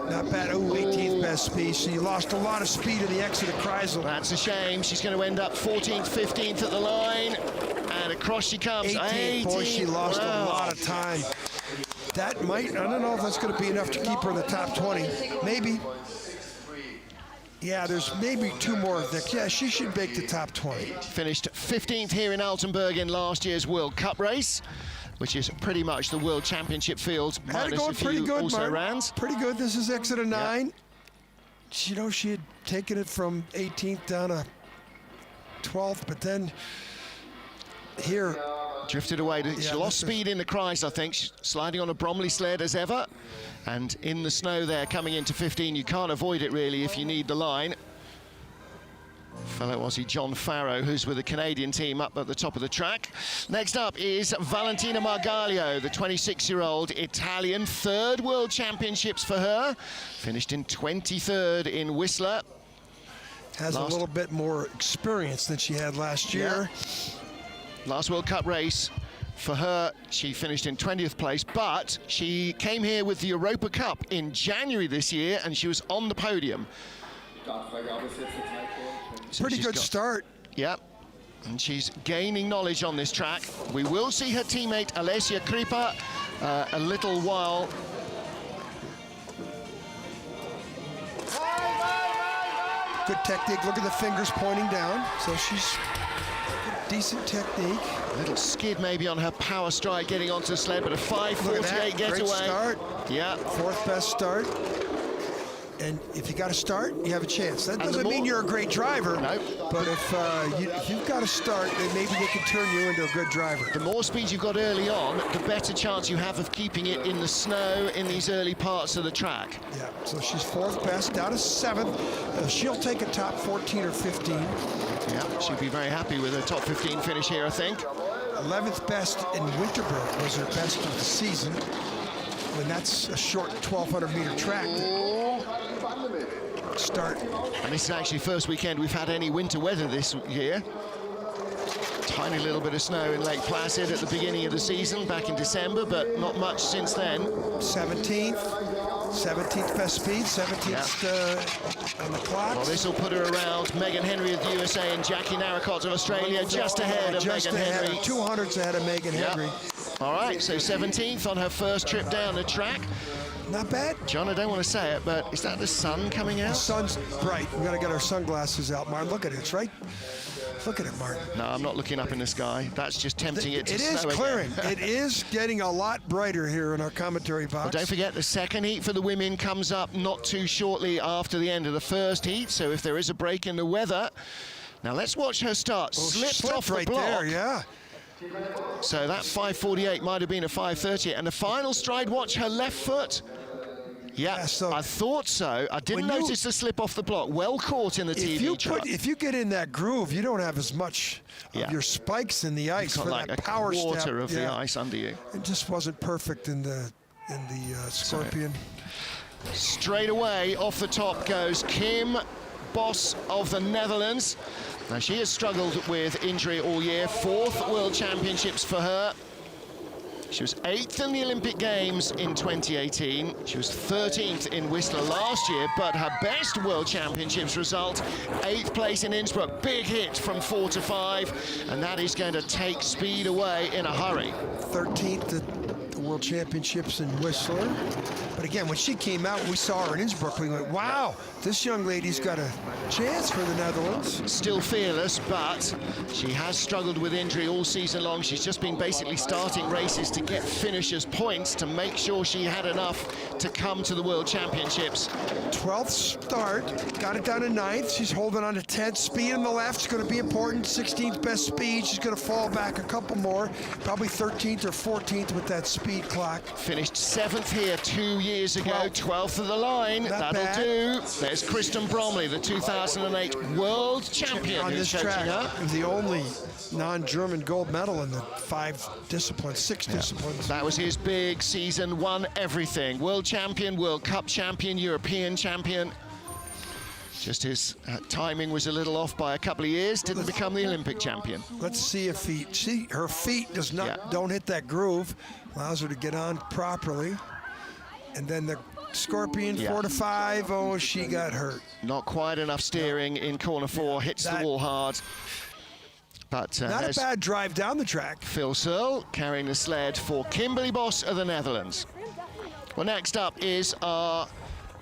Not bad. Oh, 18th best speed. So you lost a lot of speed in the exit of Kreisel. That's a shame. She's going to end up 14th, 15th at the line. And across she comes. 18th. Boy, she lost a lot of time. That might, I don't know if that's going to be enough to keep her in the top 20. Maybe. Yeah, there's maybe 2 more. Yeah, she should make the top 20. Finished 15th here in Altenberg in last year's World Cup race, which is pretty much the World Championship field. Had it going pretty good, also pretty good. This is exit of 9. Yep. You know, she had taken it from 18th down to 12th, but then here. Drifted away. She lost speed in the Kreis, I think. She's sliding on a Bromley sled as ever. And in the snow there, coming into 15, you can't avoid it really if you need the line. Fellow Aussie John Farrow, who's with the Canadian team up at the top of the track. Next up is Valentina Margot Leo, the 26-year-old Italian. 3rd World Championships for her. Finished in 23rd in Whistler. Has a little bit more experience than she had last year. Last World Cup race for her, she finished in 20th place, but she came here with the Europa Cup in January this year, and she was on the podium. Pretty good start. Yep. And she's gaining knowledge on this track. We will see her teammate Sofia Griebel a little while. Good technique. Look at the fingers pointing down. So she's decent technique. A little skid maybe on her power stride getting onto the sled, but a 5:48 getaway. Great start. Yeah. Fourth best start. And if you got to start, you have a chance. That doesn't mean you're a great driver. No. But if you've got to start, then maybe they can turn you into a good driver. The more speed you've got early on, the better chance you have of keeping it in the snow in these early parts of the track. Yeah, so she's fourth best, down to seventh. She'll take a top 14 or 15. Yeah, she'd be very happy with her top 15 finish here, I think. 11th best in Winterberg was her best of the season. And that's a short 1,200-meter track. Start. And this is actually first weekend we've had any winter weather this year. Tiny little bit of snow in Lake Placid at the beginning of the season, back in December, but not much since then. 17th best speed, 17th on the clock. Well, this will put her around Megan Henry of the USA and Jackie Narracott of Australia, just ahead of Megan Henry. 200s ahead of Megan Henry. All right, so 17th on her first trip down the track. Not bad. John, I don't want to say it, but is that the sun coming out? The sun's bright. We got to get our sunglasses out, Martin. Look at it. It's right. Look at it, Martin. No, I'm not looking up in the sky. That's just tempting it to snow. It is clearing. It is getting a lot brighter here in our commentary box. Well, don't forget, the second heat for the women comes up not too shortly after the end of the first heat. So if there is a break in the weather, now let's watch her start. Slipped off the right block. there, yeah. So that 5:48 might have been a 5:30, and the final stride. Watch her left foot. Yeah, so I thought so. I didn't notice the slip off the block. Well caught in the TV truck. If you get in that groove, you don't have as much of your spikes in the ice for like that a power quarter step. of the ice under you. It just wasn't perfect in the Scorpion. Straight away off the top goes Kim Bos of the Netherlands. Now she has struggled with injury all year. 4th World Championships for her. She was 8th in the Olympic Games in 2018. She was 13th in Whistler last year, but her best World Championships result, 8th place in Innsbruck. Big hit from 4 to 5, and that is going to take speed away in a hurry. 13th at the World Championships in Whistler. But again, when she came out, we saw her in Innsbruck, we went, wow, this young lady's got a chance for the Netherlands. Still fearless, but she has struggled with injury all season long. She's just been basically starting races to get finishers' points to make sure she had enough to come to the World Championships. 12th start, got it down to 9th. She's holding on to 10th. Speed on the left is going to be important. 16th best speed. She's going to fall back a couple more, probably 13th or 14th with that speed clock. Finished 7th here 2 years ago, 12th of the line. That'll do. There's Kristen Bromley, the 2008 world champion on this track. Her. The only non-German gold medal in the 6 disciplines. That was his big season, won everything. World champion, World Cup champion, European champion. Just his timing was a little off by a couple of years, didn't become the Olympic champion. Let's see if her feet don't hit that groove, allows her to get on properly. And then the Scorpion 4 to 5, oh, she got hurt. Not quite enough steering in corner 4, hits the wall hard. But not a bad drive down the track. Phil Searle carrying the sled for Kimberley Bos of the Netherlands. Well, next up is our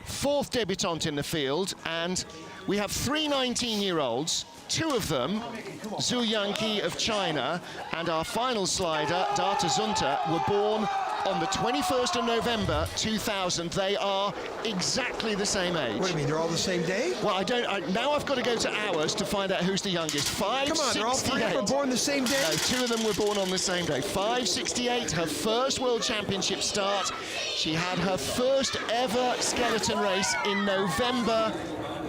4th debutante in the field, and we have 3 19-year-olds. 2 of them, Zhu Yangqi of China and our final slider, Data Zunta, were born on the 21st of November 2000. They are exactly the same age. What do you mean, they're all the same day? Well, now I've got to go to hours to find out who's the youngest. 568. Come on, they're all 3 were born the same day? No, 2 of them were born on the same day. 568, her first World Championship start. She had her first ever skeleton race in November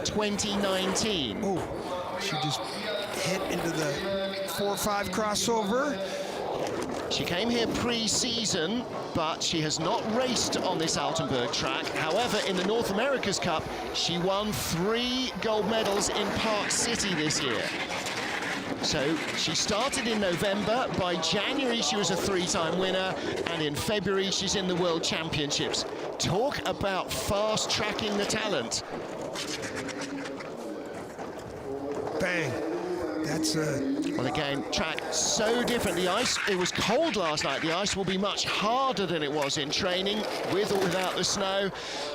2019. Oh, she just hit into the 4-5 crossover. She came here pre-season, but she has not raced on this Altenberg track. However, in the North America's Cup, she won 3 gold medals in Park City this year. So she started in November. By January, she was a 3-time winner, and in February, she's in the World Championships. Talk about fast-tracking the talent. Bang. That's Well, again, track so different. The ice, it was cold last night. The ice will be much harder than it was in training, with or without the snow.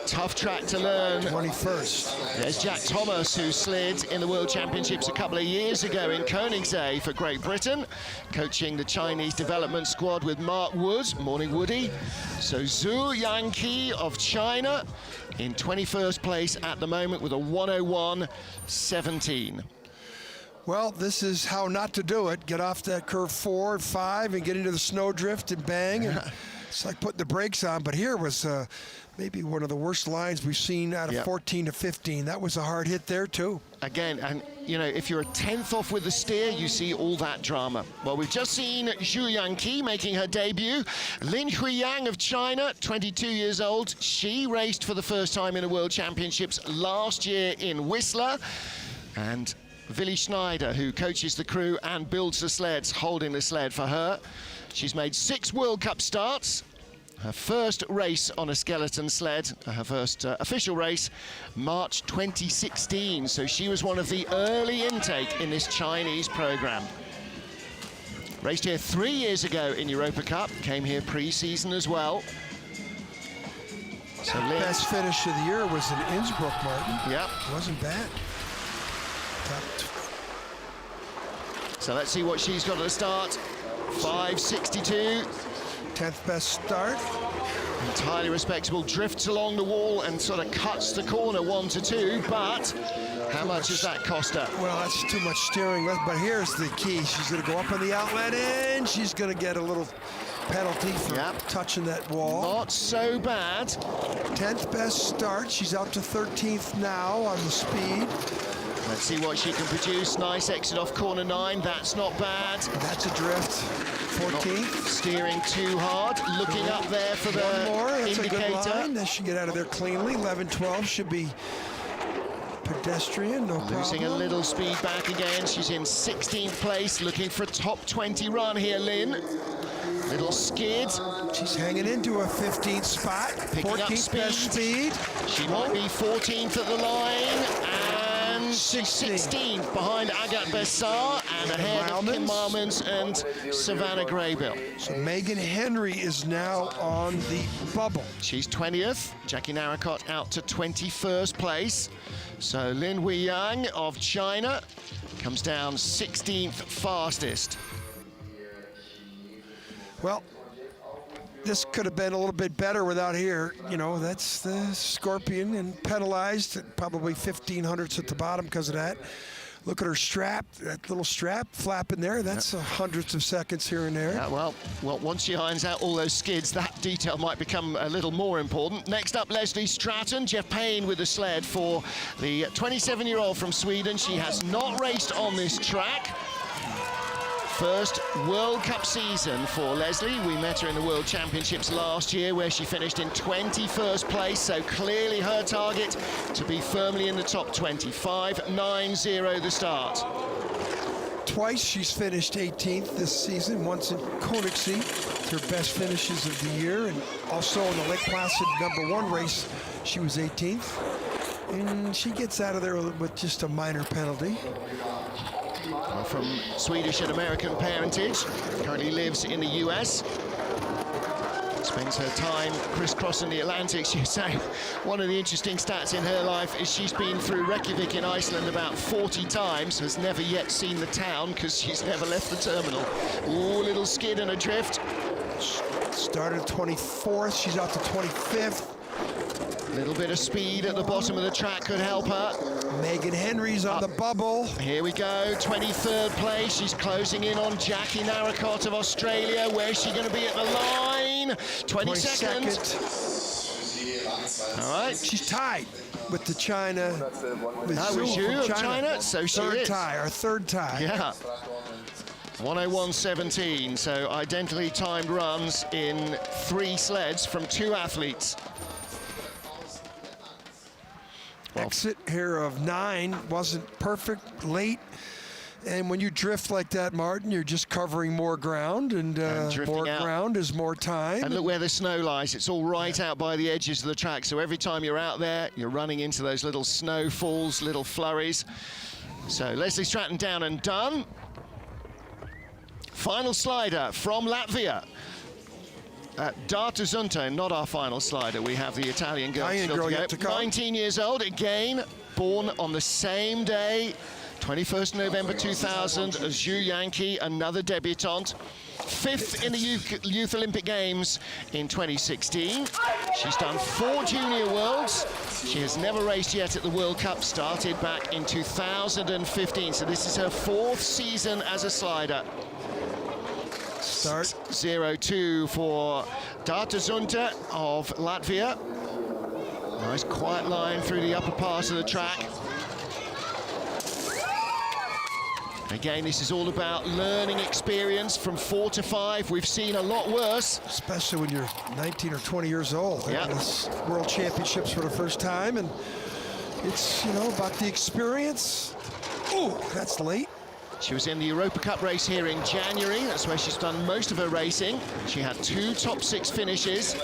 Tough track to learn. 21st. There's Jack Thomas, who slid in the World Championships a couple of years ago in Koenigsegg for Great Britain, coaching the Chinese development squad with Mark Wood. Morning, Woody. So Zhu Yangqi of China in 21st place at the moment with a 101.17. Well, this is how not to do it. Get off that curve 4 and 5 and get into the snowdrift and bang. And it's like putting the brakes on. But here was maybe one of the worst lines we've seen out of 14 to 15. That was a hard hit there, too. Again, and you know, if you're a 10th off with the steer, you see all that drama. Well, we've just seen Zhu Yangqi making her debut. Lin Huiyang of China, 22 years old. She raced for the first time in the World Championships last year in Whistler. And Willi Schneider, who coaches the crew and builds the sleds, holding the sled for her. She's made 6 World Cup starts. Her first race on a skeleton sled, her first official race, March 2016. So she was one of the early intake in this Chinese program. Raced here 3 years ago in Europa Cup, came here pre-season as well. So Best finish of the year was in Innsbruck, Martin. Yep. Wasn't bad. So let's see what she's got at the start. 5.62. 10th best start. Entirely respectable, drifts along the wall and sort of cuts the corner 1 to 2, but how much does that cost her? Well, that's too much steering, but here's the key. She's going to go up on the outlet and she's going to get a little penalty for touching that wall. Not so bad. 10th best start. She's out to 13th now on the speed. Let's see what she can produce. Nice exit off corner 9. That's not bad. That's a drift. 14th. Not steering too hard. Looking up there for the That's indicator. A good line. That should get out of there cleanly. 11-12 should be pedestrian, no problem. Losing a little speed back again. She's in 16th place, looking for a top 20 run here, Lynn. Little skid. She's hanging into a 15th spot. Picking 14th up speed. best speed. She might be 14th at the line. And 16th behind Agathe Bessar and ahead of Kim Marmans and Savannah Graybill. So Megan Henry is now on the bubble. She's 20th. Jackie Narracott out to 21st place. So Lin Huiyang of China comes down 16th fastest. Well, this could have been a little bit better without here. You know, that's the Scorpion and penalized at probably 1,500ths at the bottom because of that. Look at her strap, that little strap flapping there. That's hundreds of seconds here and there. Yeah, well, once she irons out all those skids, that detail might become a little more important. Next up, Leslie Stratton, Jeff Payne with the sled for the 27-year-old from Sweden. She has not raced on this track. First World Cup season for Leslie. We met her in the World Championships last year where she finished in 21st place, so clearly her target to be firmly in the top 25. 9-0 the start. Twice she's finished 18th this season, once in Koenigsegg. It's her best finishes of the year, and also in the Lake Placid #1 race, she was 18th. And she gets out of there with just a minor penalty. Well, from Swedish and American parentage, currently lives in the US. Spends her time crisscrossing the Atlantic. She's saying one of the interesting stats in her life is she's been through Reykjavik in Iceland about 40 times, has never yet seen the town because she's never left the terminal. Ooh, little skid and a drift. Started 24th, she's out to 25th. Little bit of speed at the bottom of the track could help her. Megan Henry's on the bubble. Here we go, 23rd place. She's closing in on Jackie Narracott of Australia. Where's she going to be at the line? 22nd. All right. She's tied with the China. That was you of China? So she third is. tie, our third tie. Yeah. 101.17, so identically timed runs in 3 sleds from 2 athletes. Exit here of 9 wasn't perfect, late. And when you drift like that, Martin, you're just covering more ground, and more ground is more time. And look where the snow lies. It's all right out by the edges of the track. So every time you're out there, you're running into those little snow falls, little flurries. So Leslie Stratton down and done. Final slider from Latvia. Darta Zunte, not our final slider. We have the Italian girl still to go. 19 years old, again, born on the same day, 21st November 2000, as Zhu Yankee, another debutante. 5th in the Youth Olympic Games in 2016. She's done 4 Junior Worlds. She has never raced yet at the World Cup, started back in 2015. So this is her 4th season as a slider. Start 0-2 for Darta Zunte of Latvia. Nice quiet line through the upper part of the track. Again, this is all about learning experience from 4 to 5. We've seen a lot worse. Especially when you're 19 or 20 years old. Yeah. It's World Championships for the first time, and it's, you know, about the experience. Ooh, that's late. She was in the Europa Cup race here in January. That's where she's done most of her racing. She had 2 top 6 finishes.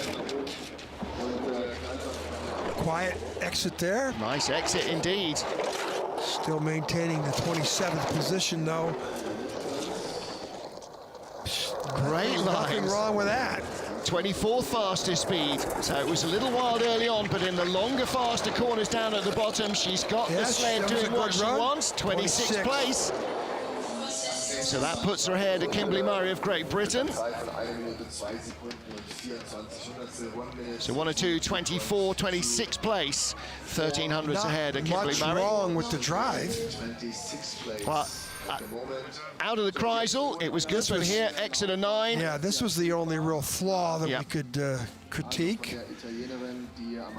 Quiet exit there. Nice exit indeed. Still maintaining the 27th position, though. Great line. Nothing wrong with that. 24th fastest speed. So it was a little wild early on, but in the longer, faster corners down at the bottom, she's got the sled doing what she wants. 26th place. So that puts her ahead of Kimberley Murray of Great Britain. So 1 or 2, 24, 26th place. 1300s ahead of Kimberley Murray. Much wrong with the drive. But out of the Kreisel, it was good from here. Exit of 9. Yeah, this was the only real flaw that we could critique.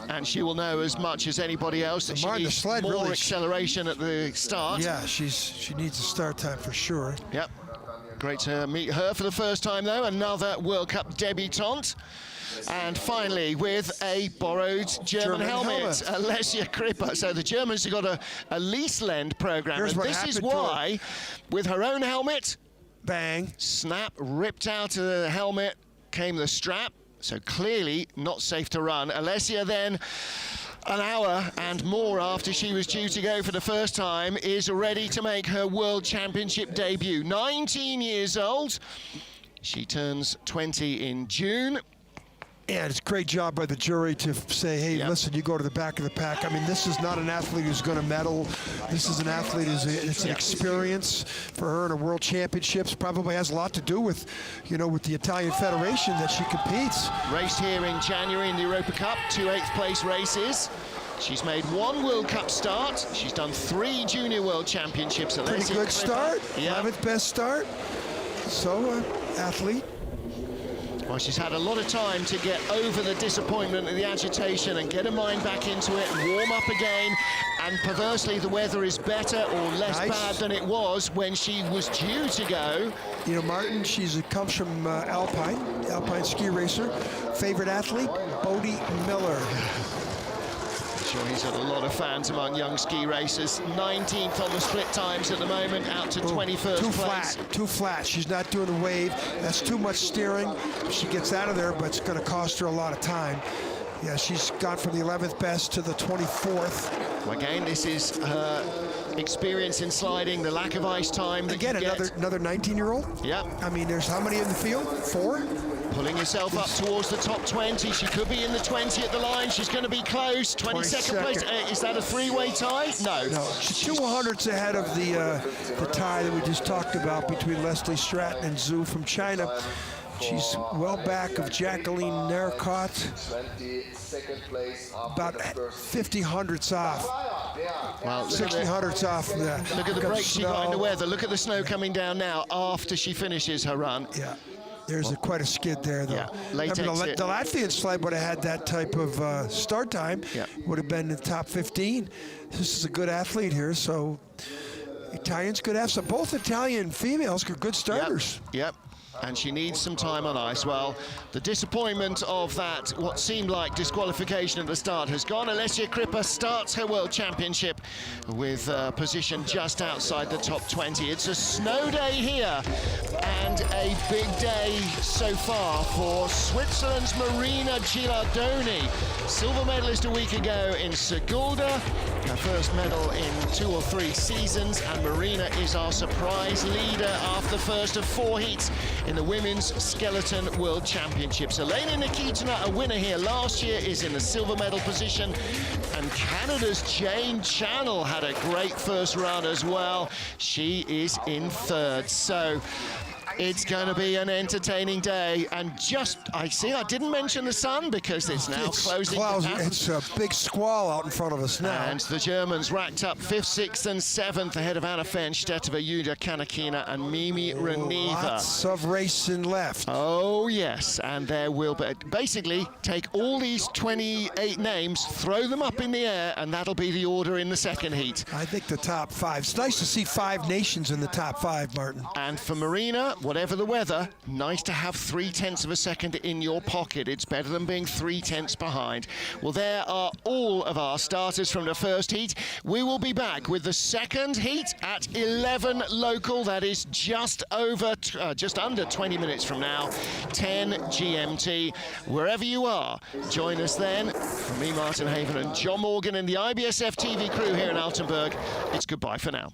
And she will know as much as anybody else that she needs more acceleration at the start. Yeah, she needs a start time for sure. Yep. Great to meet her for the first time, though. Another World Cup debutante. And finally, with a borrowed German helmet, Alessia Krippe. So the Germans have got a lease lend program. And this is why, with her own helmet, bang, snap, ripped out of the helmet, came the strap. So clearly not safe to run. Alessia then, an hour and more after she was due to go for the first time, is ready to make her World Championship debut. 19 years old. She turns 20 in June. And it's a great job by the jury to say, hey, listen, you go to the back of the pack. I mean, this is not an athlete who's going to medal. This is an athlete it's an experience for her in a World Championships. Probably has a lot to do with, you know, with the Italian Federation that she competes. Raced here in January in the Europa Cup, 2 8th place races. She's made 1 World Cup start. She's done 3 Junior World Championships. Pretty good start, 11th best start. So, athlete. Well, she's had a lot of time to get over the disappointment and the agitation and get her mind back into it and warm up again. And perversely, the weather is better or less bad than it was when she was due to go. You know, Martin, comes from Alpine ski racer. Favorite athlete, Bodie Miller. Sure, he's got a lot of fans among young ski racers. 19th on the split times at the moment, out to 21st place. Too flat. She's not doing the wave. That's too much steering. She gets out of there, but it's going to cost her a lot of time. Yeah, she's gone from the 11th best to the 24th. Well, again, this is her experience in sliding, the lack of ice time. Again, another 19-year-old. Yeah. I mean, there's how many in the field? 4? Pulling herself up towards the top 20. She could be in the 20 at the line. She's going to be close. 22nd place. Is that a 3-way tie? No. She's 200ths ahead of the tie that we just talked about between Leslie Stratton and Zhu from China. She's well back of Jacqueline Nercott, about 50 hundredths off. Well, 60 hundredths off. Yeah. Look at the break she got in the weather. Look at the snow coming down now after she finishes her run. Yeah. There's quite a skid there, though. Yeah, late exit. The Latvian sled would have had that type of start time. Yeah. Would have been in the top 15. This is a good athlete here, so Italians could have some. Both Italian females are good starters. Yep. and she needs some time on ice. Well, the disappointment of that, what seemed like disqualification at the start, has gone. Alessia Crippa starts her World Championship with a position just outside the top 20. It's a snow day here and a big day so far for Switzerland's Marina Gilardoni. Silver medalist a week ago in Sigulda, her first medal in 2 or 3 seasons, and Marina is our surprise leader after the first of 4 heats in the Women's Skeleton World Championships. Elena Nikitina, a winner here last year, is in the silver medal position, and Canada's Jane Channel had a great first run as well. She is in 3rd. So it's going to be an entertaining day, and I didn't mention the sun because it's now closing. It's a big squall out in front of us now. And the Germans racked up 5th, 6th and 7th ahead of Anna Fenn-Stetova, Yuda Kanakina and Mimi Reneva. Lots of racing left. Oh yes, and there will be, basically take all these 28 names, throw them up in the air, and that'll be the order in the second heat. I think the top 5. It's nice to see 5 nations in the top 5, Martin. And for Marina, whatever the weather, nice to have 0.3 of a second in your pocket. It's better than being 0.3 behind. Well, there are all of our starters from the first heat. We will be back with the second heat at 11 local. That is just under 20 minutes from now, 10 GMT. Wherever you are, join us then. From me, Martin Haven, and John Morgan and the IBSF TV crew here in Altenberg, it's goodbye for now.